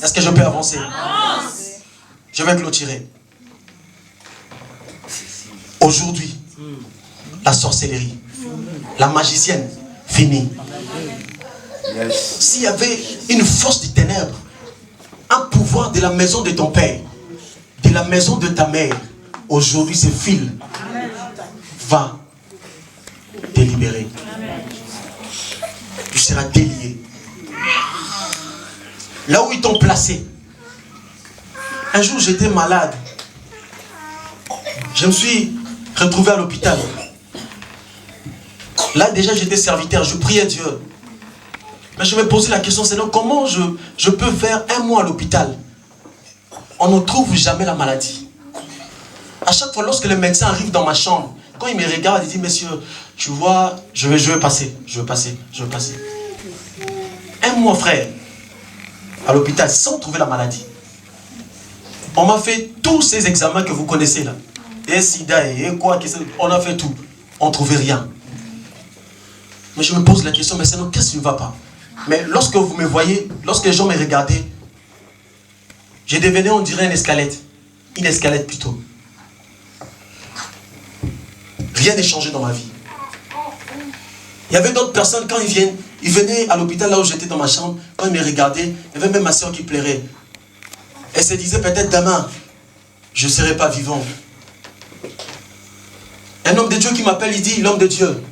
Est-ce que je peux avancer? Je vais clôturer. Aujourd'hui, la sorcellerie, la magicienne, finie. S'il y avait une force des ténèbres, un pouvoir de la maison de ton père, de la maison de ta mère, aujourd'hui ce fil va te libérer. Tu seras délié. Là où ils t'ont placé. Un jour j'étais malade. Je me suis retrouvé à l'hôpital. Là déjà j'étais serviteur, je priais Dieu. Mais je me posais la question, Seigneur, comment je peux faire un mois à l'hôpital? On ne trouve jamais la maladie. À chaque fois, lorsque le médecin arrive dans ma chambre, quand il me regarde, il dit, monsieur, tu vois, je vais passer. Un mois, frère, à l'hôpital, sans trouver la maladie. On m'a fait tous ces examens que vous connaissez là. Et sida, et quoi, on a fait tout. On ne trouvait rien. Mais je me pose la question, mais Seigneur, qu'est-ce qui ne va pas? Mais lorsque vous me voyez, lorsque les gens me regardaient, j'ai devenu, on dirait, une escalette plutôt. Rien n'est changé dans ma vie. Il y avait d'autres personnes, quand ils venaient à l'hôpital, là où j'étais dans ma chambre, quand ils me regardaient, il y avait même ma soeur qui pleurait. Elle se disait, peut-être demain, je ne serai pas vivant. Un homme de Dieu qui m'appelle, il dit, l'homme de Dieu,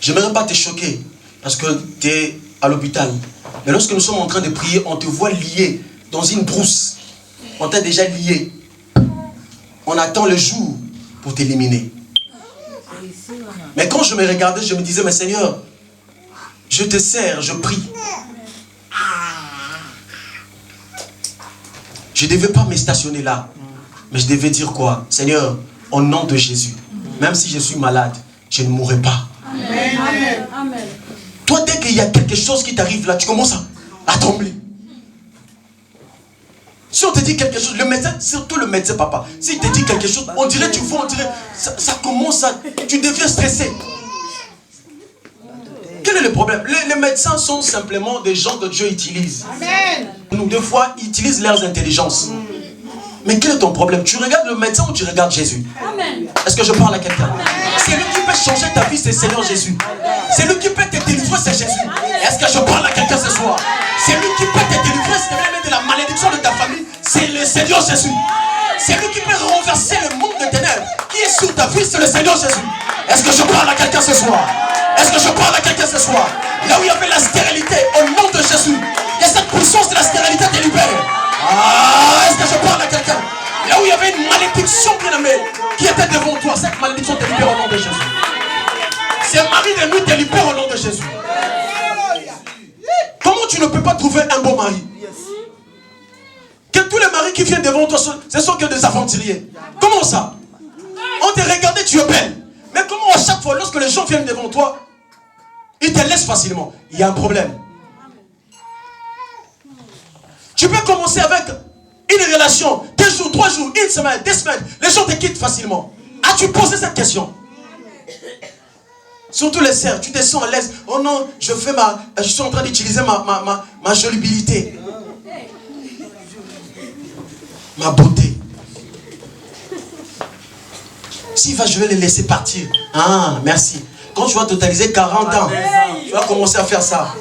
je n'aimerais pas te choquer, parce que tu es à l'hôpital. Mais lorsque nous sommes en train de prier, on te voit lié dans une brousse. On t'a déjà lié. On attend le jour pour t'éliminer. Mais quand je me regardais, je me disais, mais Seigneur, je te sers, je prie. Je ne devais pas me stationner là. Mais je devais dire quoi? Seigneur, au nom de Jésus, même si je suis malade, je ne mourrai pas. Amen. Amen. Toi, dès qu'il y a quelque chose qui t'arrive là, tu commences à trembler. Si on te dit quelque chose, le médecin, surtout le médecin papa, s'il te dit quelque chose, on dirait, tu vois, on dirait, ça commence à, tu deviens stressé. Quel est le problème? Les médecins sont simplement des gens que Dieu utilise. Amen. Nous, des fois, ils utilisent leurs intelligences. Mais quel est ton problème? Tu regardes le médecin ou tu regardes Jésus? Est-ce que je parle à quelqu'un? C'est lui qui peut changer ta vie, c'est Seigneur Jésus. C'est lui qui peut te délivrer, c'est Jésus. Est-ce que je parle à quelqu'un ce soir? C'est lui qui peut te délivrer, c'est de la malédiction de ta famille. C'est le Seigneur Jésus. C'est lui qui peut renverser le monde de ténèbres qui est sur ta vie, c'est le Seigneur Jésus. Est-ce que je parle à quelqu'un ce soir? Est-ce que je parle à quelqu'un ce soir? Là où il y avait la stérilité, au nom de Jésus, il y a cette puissance de la stérilité te libère. Ah, est-ce que je parle à quelqu'un? Là où il y avait une malédiction, bien aimé, qui était devant toi, cette malédiction te libère au nom de Jésus. C'est mari de nous te libère au nom de Jésus. Comment tu ne peux pas trouver un bon mari? Que tous les maris qui viennent devant toi, ce sont que des aventuriers. Comment ça? On te regarde, tu es belle. Mais comment à chaque fois, lorsque les gens viennent devant toi, ils te laissent facilement? Il y a un problème. Tu peux commencer avec une relation, 2 jours, 3 jours, 1 semaine, 2 semaines. Les gens te quittent facilement. As-tu posé cette question? Surtout les sœurs, tu te sens à l'aise. Oh non, je suis en train d'utiliser ma jolibilité. Ma beauté. S'il va, je vais les laisser partir. Ah, merci. Quand tu vas totaliser 40 ans, tu vas commencer à faire ça.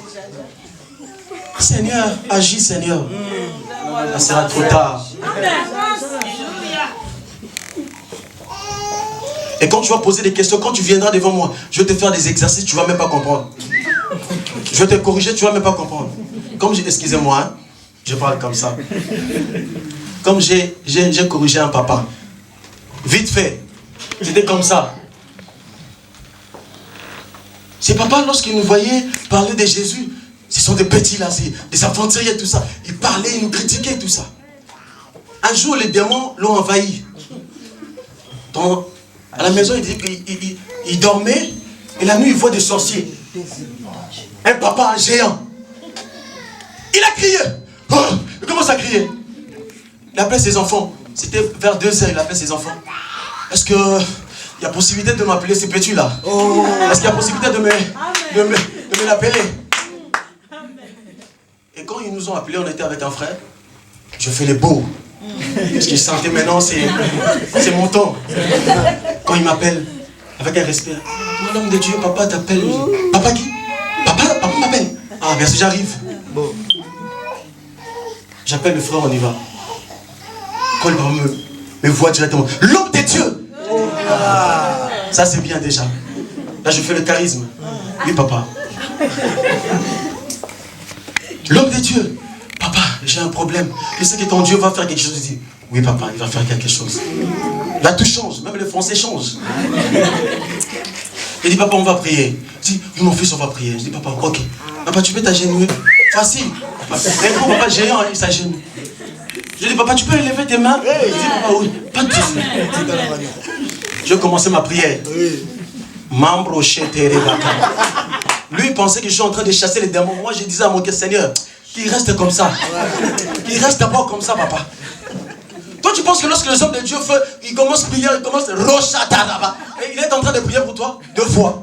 Seigneur, agis Seigneur. Ça sera trop tard. Et quand tu vas poser des questions, quand tu viendras devant moi, je vais te faire des exercices, tu ne vas même pas comprendre. Je vais te corriger, tu ne vas même pas comprendre. Comme excusez-moi, hein, je parle comme ça. Comme j'ai corrigé un papa. Vite fait. C'était comme ça. Ces papas, lorsqu'ils nous voyaient parler de Jésus, ce sont des petits là, des aventuriers, tout ça. Ils parlaient, ils nous critiquaient, tout ça. Un jour, les démons l'ont envahi. À la maison, il dit qu'il dormait, et la nuit, il voit des sorciers. Un papa, un géant. Il a crié, Oh, il commence à crier. Il appelle ses enfants. C'était vers 2h, il appelle ses enfants. Est-ce qu'il y a possibilité de m'appeler ce petit-là? Est-ce qu'il y a possibilité de me l'appeler? Et quand ils nous ont appelés, on était avec un frère. Je fais les beaux. Parce qu'il sentait maintenant, c'est mon temps. Quand il m'appelle, avec un respect. Mon homme de Dieu, papa t'appelle. Papa qui? Papa m'appelle. Ah, merci, j'arrive. Bon. J'appelle le frère, on y va. Quand il me voit directement. L'homme de Dieu. Ça, c'est bien déjà. Là, je fais le charisme. Oui, papa. L'homme de Dieu. Papa, j'ai un problème. Je sais que ton Dieu va faire quelque chose. Je dis, oui, papa, il va faire quelque chose. Là, tout change. Même le français change. Il dit, papa, on va prier. Je dis, oui, mon fils, on va prier. Je dis, papa, ok. Papa, tu peux t'agenouiller. Facile. Mais quand papa géant, il s'agenouille. Je dis, papa, tu peux élever tes mains? Il dit, papa, oui. Pas de soucis. Je commençais ma prière. Membre lui, il pensait que je suis en train de chasser les démons. Moi, je disais à mon Dieu, Seigneur, qu'il reste comme ça. Qu'il reste d'abord comme ça, papa. Toi, tu penses que lorsque les hommes de Dieu font, ils commencent à prier, ils commencent à Rochataraba. Et il est en train de prier pour toi 2 fois.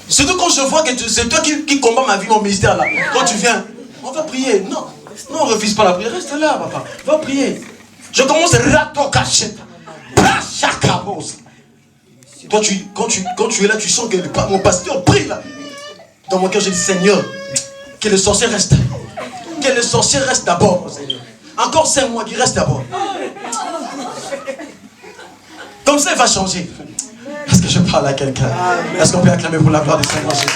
Surtout quand je vois que c'est toi qui combats ma vie, mon ministère là. Quand tu viens, on va prier. Non, on ne refuse pas la prière. Reste là, papa. Va prier. Je commence à ratocacher. Toi, quand tu es là, tu sens que mon pasteur prie là. Dans mon cœur, je dis, Seigneur, que le sorcier reste. Que le sorcier reste d'abord, Seigneur. Encore 5 mois qu'il reste d'abord. Comme ça, il va changer. Est-ce que je parle à quelqu'un? Est-ce qu'on peut acclamer pour la gloire du Seigneur Jésus?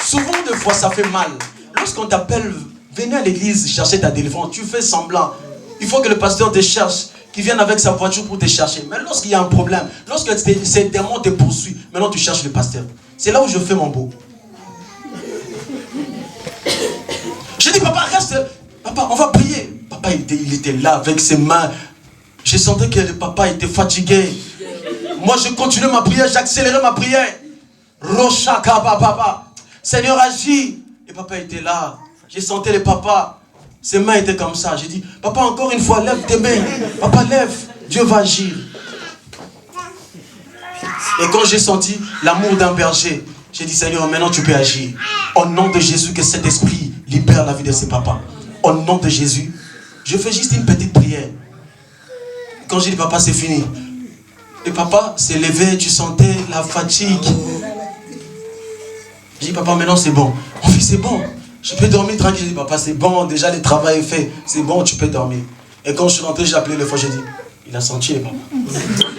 Souvent, de fois, ça fait mal. Lorsqu'on t'appelle, venez à l'église chercher ta délivrance, tu fais semblant. Il faut que le pasteur te cherche, qu'il vienne avec sa voiture pour te chercher. Mais lorsqu'il y a un problème, lorsque ces démons te poursuivent, maintenant tu cherches le pasteur. C'est là où je fais mon beau. Je dis, papa, reste. Papa, on va prier. Papa, il était là avec ses mains. Je sentais que le papa était fatigué. Moi, je continuais ma prière, j'accélérais ma prière. Roshaka, papa. Seigneur, agis. Et papa était là. Je sentais le papa. Ses mains étaient comme ça. J'ai dit, papa, encore une fois, lève tes mains. Papa, lève. Dieu va agir. Et quand j'ai senti l'amour d'un berger, j'ai dit, Seigneur, maintenant tu peux agir. Au nom de Jésus, que cet esprit libère la vie de ses papas. Au nom de Jésus, je fais juste une petite prière. Quand j'ai dit, papa, c'est fini. Et papa s'est levé, tu sentais la fatigue. J'ai dit, papa, maintenant c'est bon. Mon fils, c'est bon. Je peux dormir tranquille. J'ai dit, papa, c'est bon, déjà le travail est fait. C'est bon, tu peux dormir. Et quand je suis rentré, j'ai appelé le fois, j'ai dit, il a senti le papa.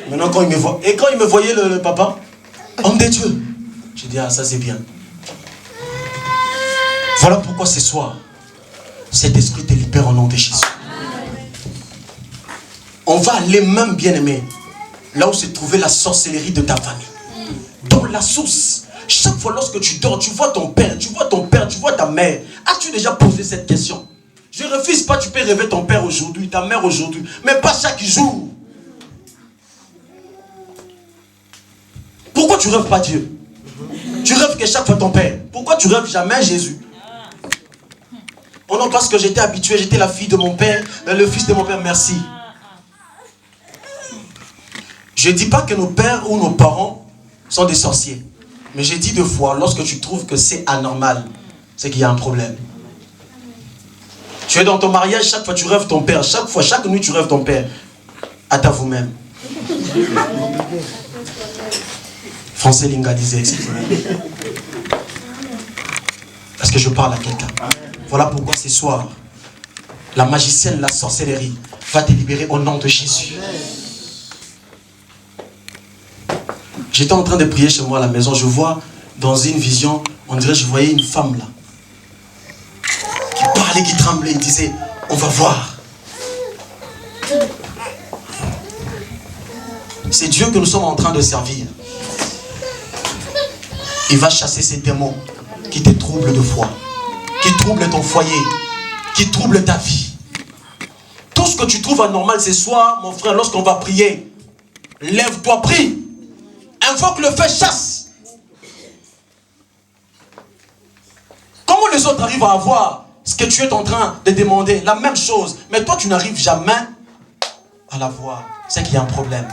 Maintenant, quand il me voit, et quand il me voyait le papa, homme de Dieu, j'ai dit, ah, ça c'est bien. Voilà pourquoi ce soir, cet esprit te libère au nom de Jésus. On va aller même, bien aimé, là où se trouvait la sorcellerie de ta famille. Dans la source. Chaque fois lorsque tu dors, tu vois ton père, tu vois ta mère. As-tu déjà posé cette question? Je ne refuse pas, tu peux rêver ton père aujourd'hui, ta mère aujourd'hui, mais pas chaque jour. Pourquoi tu rêves pas Dieu? Tu rêves que chaque fois ton père. Pourquoi tu rêves jamais Jésus? Oh non, parce que j'étais habitué, j'étais la fille de mon père, le fils de mon père, merci. Je ne dis pas que nos pères ou nos parents sont des sorciers. Mais j'ai dit 2 fois, lorsque tu trouves que c'est anormal, c'est qu'il y a un problème. Tu es dans ton mariage, chaque fois tu rêves ton père. Chaque fois, chaque nuit tu rêves ton père. Attends vous-même. Français Linga disait, excusez-moi. Est-ce que je parle à quelqu'un? Voilà pourquoi ce soir, la magicienne, la sorcellerie va te libérer au nom de Jésus. J'étais en train de prier chez moi à la maison. Je vois dans une vision, on dirait que je voyais une femme là. Qui parlait, qui tremblait, il disait, on va voir. C'est Dieu que nous sommes en train de servir. Il va chasser ces démons qui te troublent de foi, qui troublent ton foyer, qui troublent ta vie. Tout ce que tu trouves anormal ce soir, mon frère, lorsqu'on va prier, lève-toi, prie. Invoque le feu, chasse. les autres arrivent à avoir ce que tu es en train de demander, la même chose, mais toi tu n'arrives jamais à l'avoir, c'est qu'il y a un problème.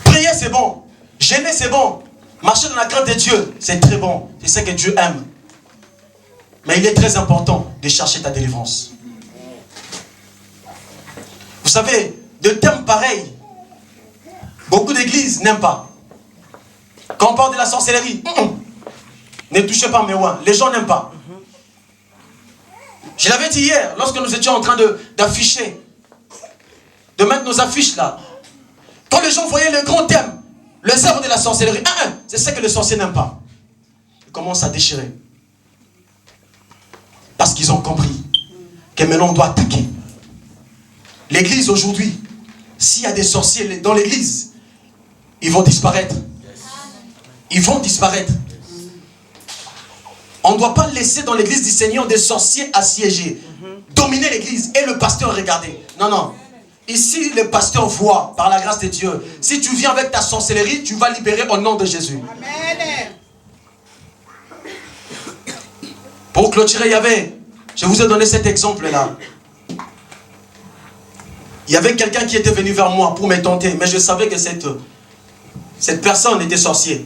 Prier c'est bon, jeûner c'est bon, marcher dans la crainte de Dieu c'est très bon, c'est ce que Dieu aime. Mais il est très important de chercher ta délivrance. Vous savez, de thèmes pareils, beaucoup d'églises n'aiment pas. Quand on parle de la sorcellerie, ne touchez pas mes oins, les gens n'aiment pas. Je l'avais dit hier, lorsque nous étions en train d'afficher, de mettre nos affiches là. Quand les gens voyaient le grand thème, le cerveau de la sorcellerie, c'est ce que les sorciers n'aiment pas. Ils commencent à déchirer. Parce qu'ils ont compris que maintenant on doit attaquer. L'église aujourd'hui, s'il y a des sorciers dans l'église, ils vont disparaître. Ils vont disparaître. On ne doit pas laisser dans l'église du Seigneur des sorciers assiégés, dominer l'église et le pasteur regarder. Non, non. Ici, le pasteur voit, par la grâce de Dieu, si tu viens avec ta sorcellerie, tu vas libérer au nom de Jésus. Amen. Pour clôturer, je vous ai donné cet exemple-là. Il y avait quelqu'un qui était venu vers moi pour me tenter, mais je savais que cette personne était sorcier.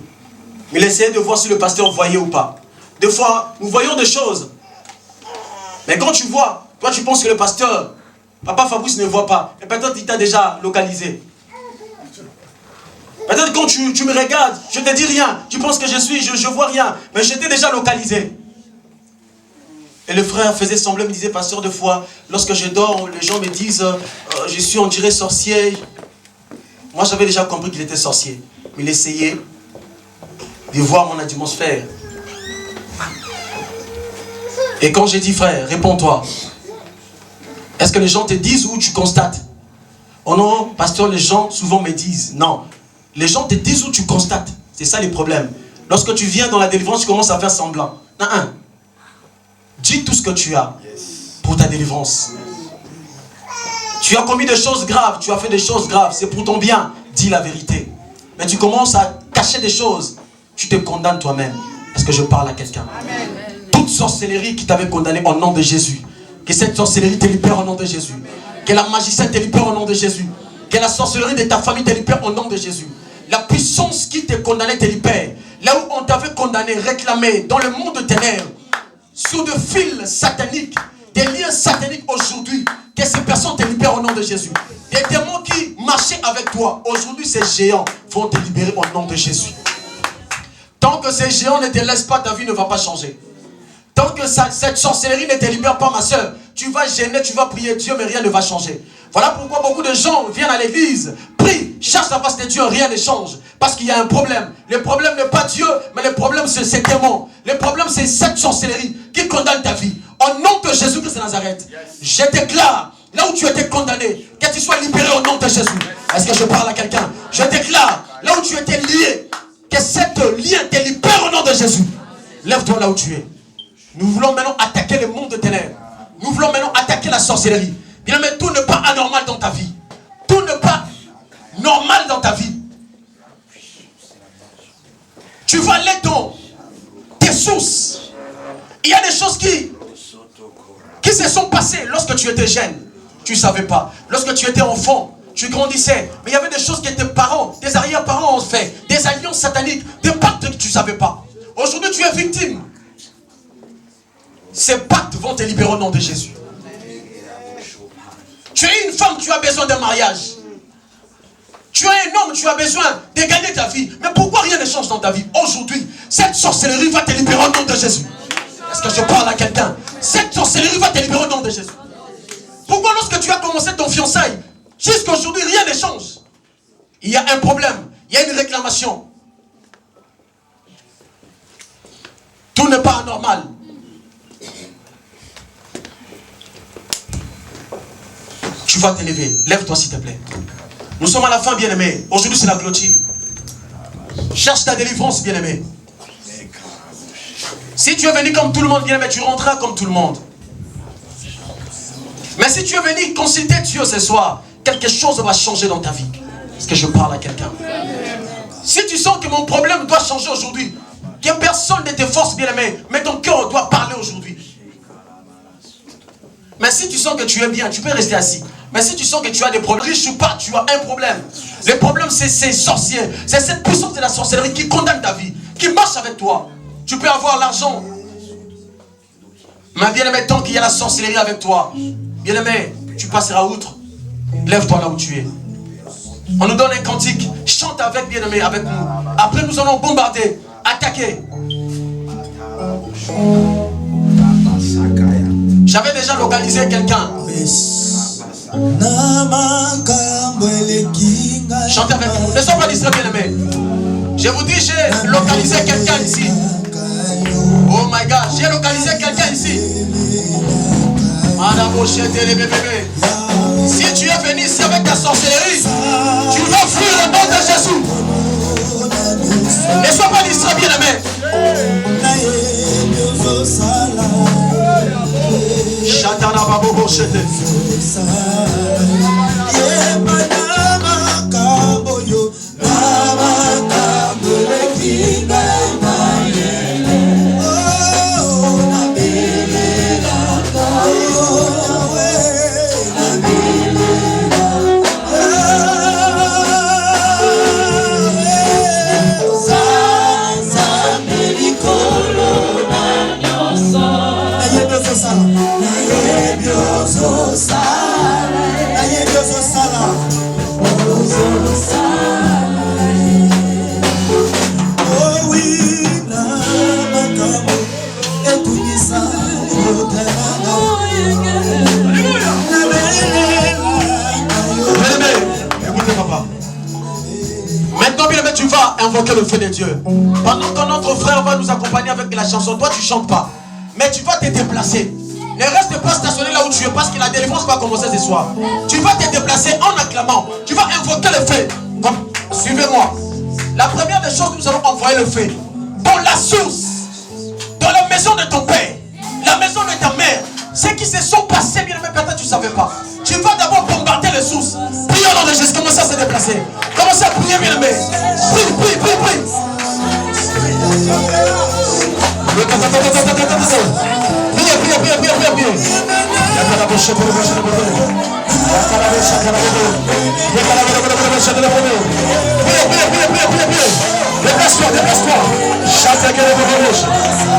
Mais il essayait de voir si le pasteur voyait ou pas. Des fois, nous voyons des choses. Mais quand tu vois, toi tu penses que le pasteur, Papa Fabrice ne voit pas. Et peut-être il t'a déjà localisé. Peut-être quand tu me regardes, je ne te dis rien. Tu penses que je vois rien. Mais je t'ai déjà localisé. Et le frère faisait semblant, me disait, pasteur, de fois, lorsque je dors, les gens me disent, je suis, on dirait, sorcier. Moi, j'avais déjà compris qu'il était sorcier. Mais il essayait de voir mon atmosphère. Et quand j'ai dit, frère, réponds-toi. Est-ce que les gens te disent ou tu constates? Oh non, pasteur, les gens souvent me disent. Non, les gens te disent ou tu constates. C'est ça les problèmes. Lorsque tu viens dans la délivrance, tu commences à faire semblant. Non, dis tout ce que tu as pour ta délivrance. Tu as commis des choses graves, tu as fait des choses graves, c'est pour ton bien. Dis la vérité. Mais tu commences à cacher des choses, tu te condamnes toi-même. Est-ce que je parle à quelqu'un? Toute sorcellerie qui t'avait condamné au nom de Jésus, que cette sorcellerie te libère au nom de Jésus. Que la magicienne te libère au nom de Jésus. Que la sorcellerie de ta famille te libère au nom de Jésus. La puissance qui te condamnait te libère. Là où on t'avait condamné, réclamé, dans le monde de ténèbres, sous des fils sataniques, des liens sataniques aujourd'hui, que ces personnes te libèrent au nom de Jésus. Des démons qui marchaient avec toi, aujourd'hui ces géants vont te libérer au nom de Jésus. Tant que ces géants ne te laissent pas, ta vie ne va pas changer. Tant que cette sorcellerie ne te libère pas, ma soeur, tu vas gêner, tu vas prier Dieu, mais rien ne va changer. Voilà pourquoi beaucoup de gens viennent à l'église, prient, cherchent la face de Dieu, rien ne change. Parce qu'il y a un problème. Le problème n'est pas Dieu, mais le problème c'est ces démons. Le problème c'est cette sorcellerie qui condamne ta vie. Au nom de Jésus-Christ de Nazareth, je déclare, là où tu étais condamné, que tu sois libéré au nom de Jésus. Est-ce que je parle à quelqu'un? Je déclare, là où tu étais lié, que cette lien te libère au nom de Jésus. Lève-toi là où tu es. Nous voulons maintenant attaquer le monde de ténèbres. Nous voulons maintenant attaquer la sorcellerie. Bien, mais tout n'est pas anormal dans ta vie. Tout n'est pas normal dans ta vie. Tu vas aller dans tes sources. Il y a des choses qui se sont passées lorsque tu étais jeune. Tu ne savais pas. Lorsque tu étais enfant, tu grandissais. Mais il y avait des choses que tes parents, tes arrière-parents ont fait. Des alliances sataniques, des pactes que tu ne savais pas. Aujourd'hui, tu es victime. Ces pactes vont te libérer au nom de Jésus. Tu es une femme, tu as besoin d'un mariage. Tu es un homme, tu as besoin de gagner ta vie. Mais pourquoi rien ne change dans ta vie? Aujourd'hui, cette sorcellerie va te libérer au nom de Jésus. Est-ce que je parle à quelqu'un? Cette sorcellerie va te libérer au nom de Jésus. Pourquoi lorsque tu as commencé ton fiançailles, jusqu'à aujourd'hui, rien ne change? Il y a un problème, il y a une réclamation. Tout n'est pas anormal. Tu vas te lever. Lève-toi s'il te plaît. Nous sommes à la fin, bien-aimé. Aujourd'hui, c'est la clôture. Cherche ta délivrance, bien-aimé. Si tu es venu comme tout le monde, bien-aimé, tu rentreras comme tout le monde. Mais si tu es venu consulter Dieu ce soir, quelque chose va changer dans ta vie. Est-ce que je parle à quelqu'un? Si tu sens que mon problème doit changer aujourd'hui, Que personne ne te force, bien-aimé. Mais ton cœur doit parler aujourd'hui. Mais si tu sens que tu es bien, tu peux rester assis. Mais si tu sens que tu as des problèmes, riche ou pas, tu as un problème. Le problème, c'est ces sorciers. C'est cette puissance de la sorcellerie qui condamne ta vie, qui marche avec toi. Tu peux avoir l'argent. Mais bien-aimé, tant qu'il y a la sorcellerie avec toi, bien-aimé, tu passeras outre. Lève-toi là où tu es. On nous donne un cantique. Chante avec, bien-aimé, avec nous. Après, nous allons bombarder, attaquer. J'avais déjà localisé quelqu'un. Chantez avec nous. Ne sois pas distrait, bien-aimé. Je vous dis, j'ai localisé quelqu'un ici. Oh my God, j'ai localisé quelqu'un ici. Si tu es venu ici avec ta sorcellerie, tu vas fuir le nom de Jésus. Ne sois pas distrait, bien-aimé. Shatana Babobo Shete. Maintenant, bien aimé, tu vas invoquer le feu de Dieu. Pendant que notre frère va nous accompagner avec la chanson, toi tu chantes pas, mais tu vas te déplacer. Ne reste pas stationné là où tu es parce que la délivrance va commencer ce soir. Tu vas te déplacer en acclamant. Tu vas invoquer le feu. Suivez-moi. La première des choses, nous allons envoyer le feu dans la source, dans la maison de ton père, la maison de ta mère. Ceux qui se sont passés, bien aimé, peut-être tu ne savais pas. Tu vas d'abord bombarder les sources. Prie au nom de Jésus. Commencez à se déplacer. Commencez à prier, bien aimé. Prie, prie, prie, prie. Priez, priez, priez, priez, priez, priez. Déplace-toi, déplace-toi. Chantez que les bouches.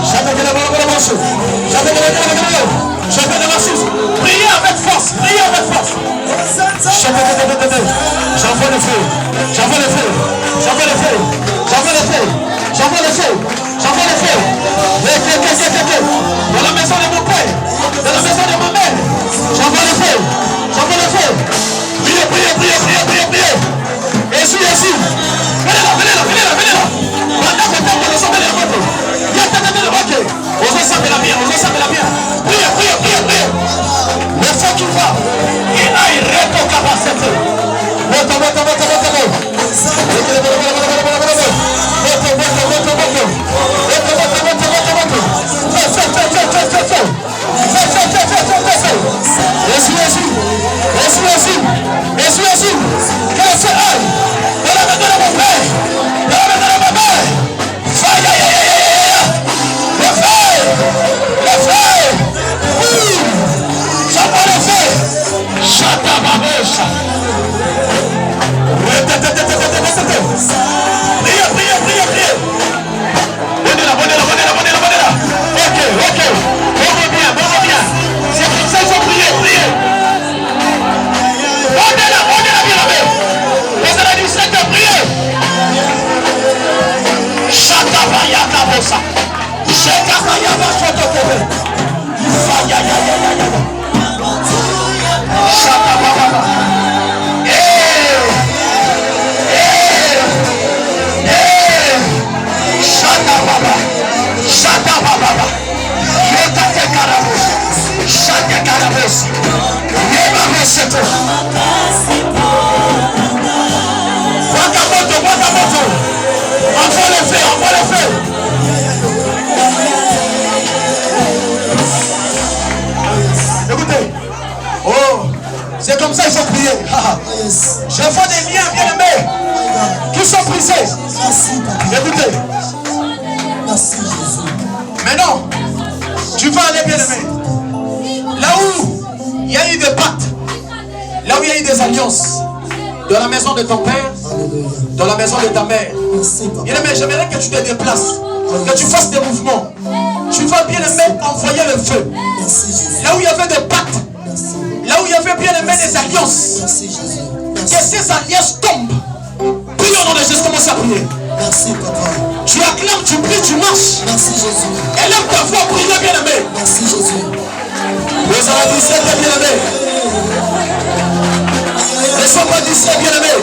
Chantez que les bouches. Chantez que les bouches. Chantez de la source. Priez avec force. Priez avec force. Chantez que les bouches. J'envoie le feu. J'envoie le feu. J'envoie le feu. J'envoie le feu. J'envoie le feu. J'envoie le feu. Dans la maison de mon père. Dans la maison de ma mère. J'envoie le feu. J'envoie le feu. Priez, priez, priez, priez, priez, priez. Jésus, Jésus. Venez là, venez là, venez là, venez là. Pendant que temps, nous sommes les motos. Ok. On s'en la bien, on s'en la bien. Priez, priez, priez, priez. Le feu qui va. Il a une réto capacité. Moto, moto, moto, moto, moto. Écoutez, oh, c'est comme ça qu'il faut prier. Je vois des liens bien aimés qui sont brisés. Écoutez, y a eu des alliances dans la maison de ton père, dans la maison de ta mère. Bien-aimé, j'aimerais que tu te déplaces, que tu fasses des mouvements. Tu vas bien aimé envoyer le feu. Là où il y avait des pactes, là où il y avait bien aimé des alliances, que ces alliances tombent. Prions au nom de Jésus, commence à prier. Merci papa. Tu acclames, tu pries, tu marches. Merci Jésus. Élève ta voix, prie bien aimé. Merci Jésus. Vous avez dit c'est bien aimé. Ne sois pas distrait, bien aimé.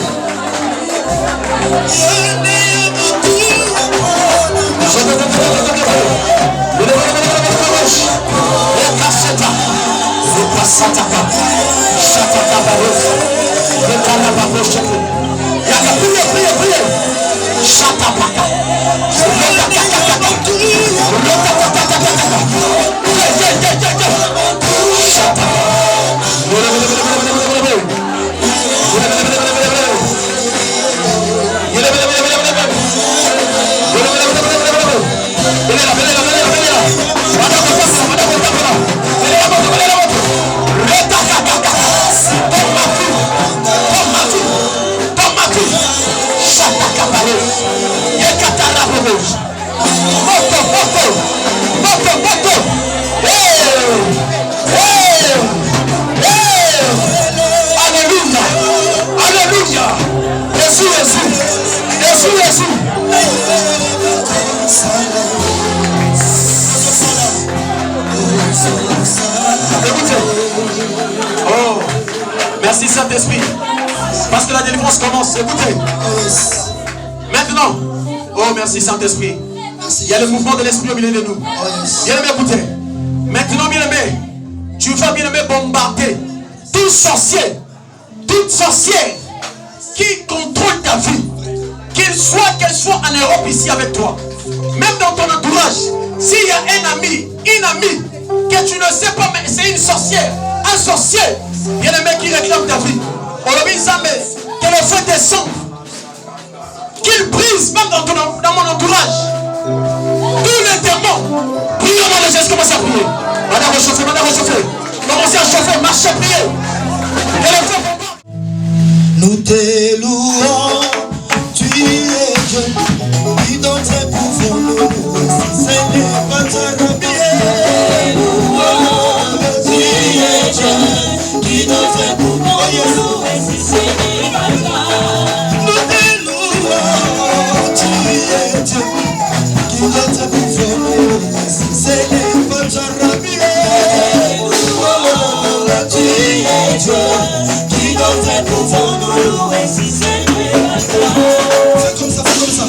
Merci Saint-Esprit. Parce que la délivrance commence. Écoutez. Maintenant. Oh, merci Saint-Esprit. Il y a le mouvement de l'Esprit au milieu de nous. Bien aimé, écoutez. Maintenant, bien aimé, tu vas bien aimé bombarder tout sorcier, toute sorcière qui contrôle ta vie. Qu'elle soit en Europe ici avec toi. Même dans ton entourage. S'il y a un ami, une amie que tu ne sais pas, mais c'est une sorcière, un sorcier, bien aimé qui réclame ta vie. Que le feu descende, qu'il brise même dans mon entourage. Tous les démons, prions dans les gestes, commencez à prier. Madame réchauffer. Commencez à chauffer, marchez, priez. Que le feu bombarde. Nous te louons, tu es Dieu, qui dans tes pouvoirs nous louons, si ce n'est pas ta rabie. Tu es Dieu, qui dans tes pouvoirs nous louons, si ce n'est pas ta. Nous te louons, tu es Dieu, qui dans tes pouvoirs nous louons, si ce n'est pas ta rabie. Tu es Dieu, qui dans tes pouvoirs nous louons, si ce n'est pas ta. Fais comme ça, fais comme ça.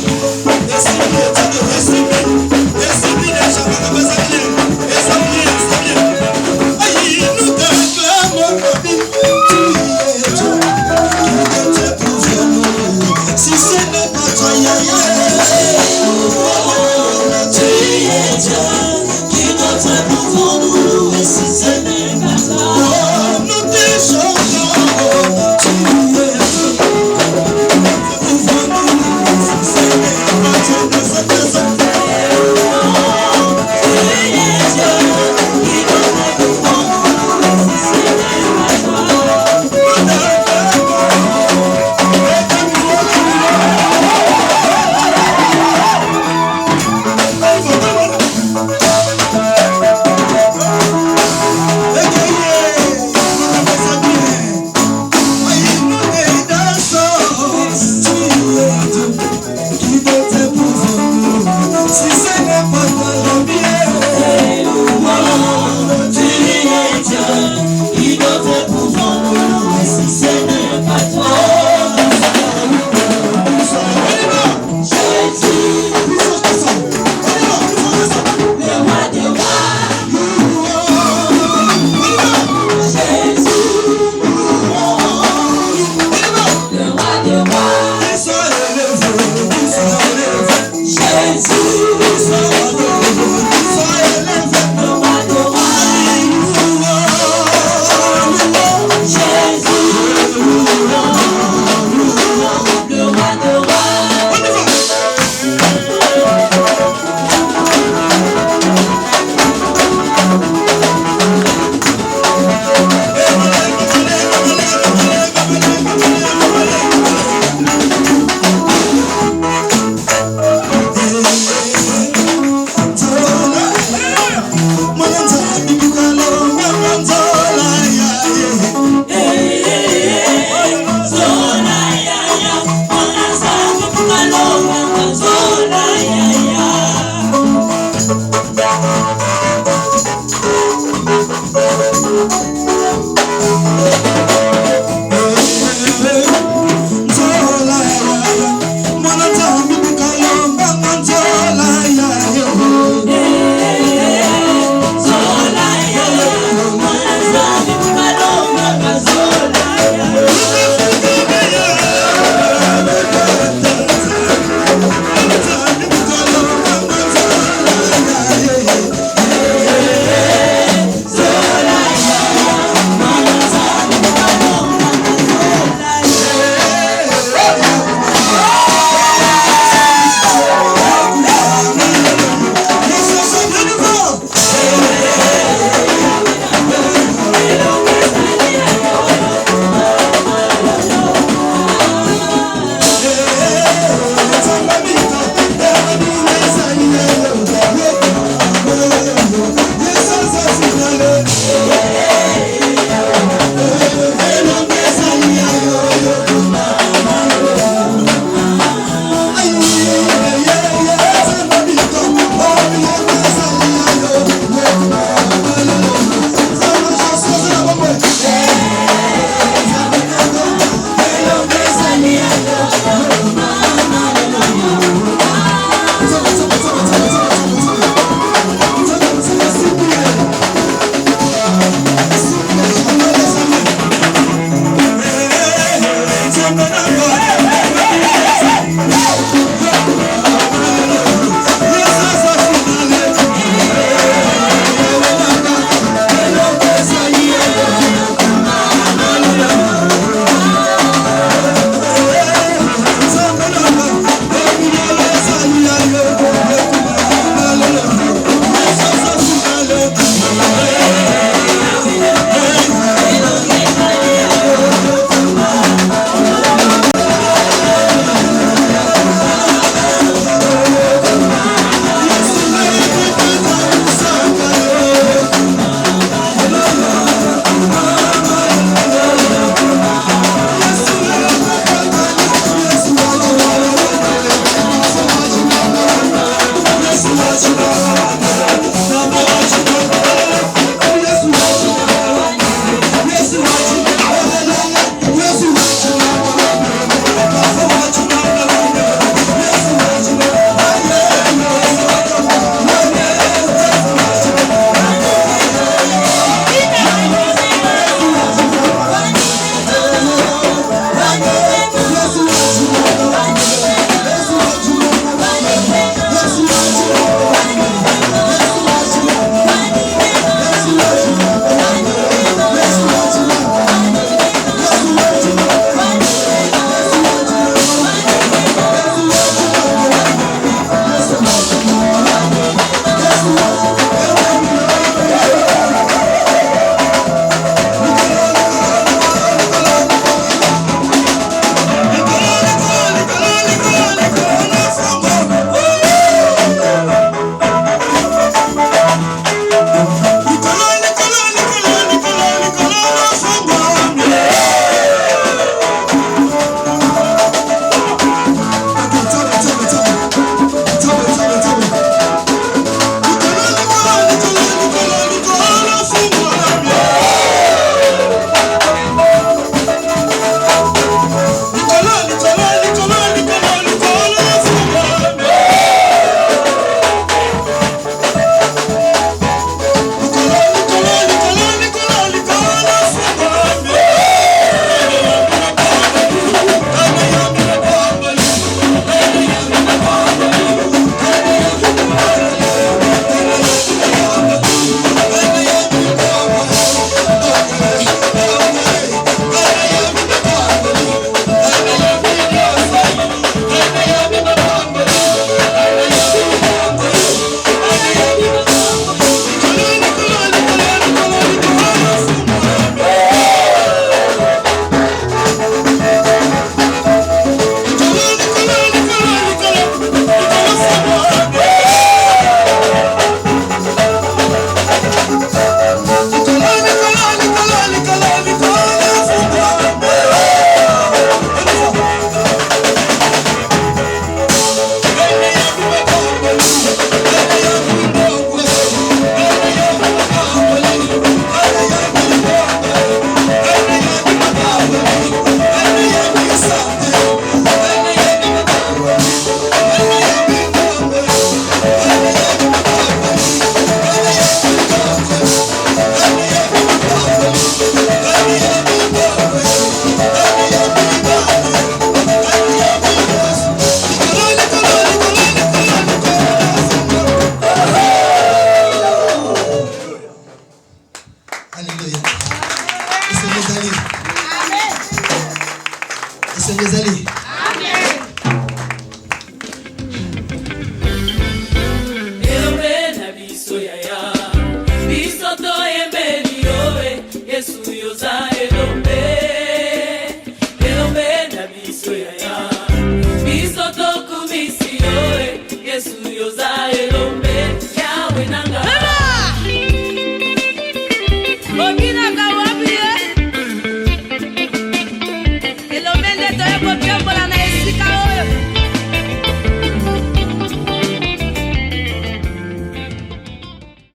nanga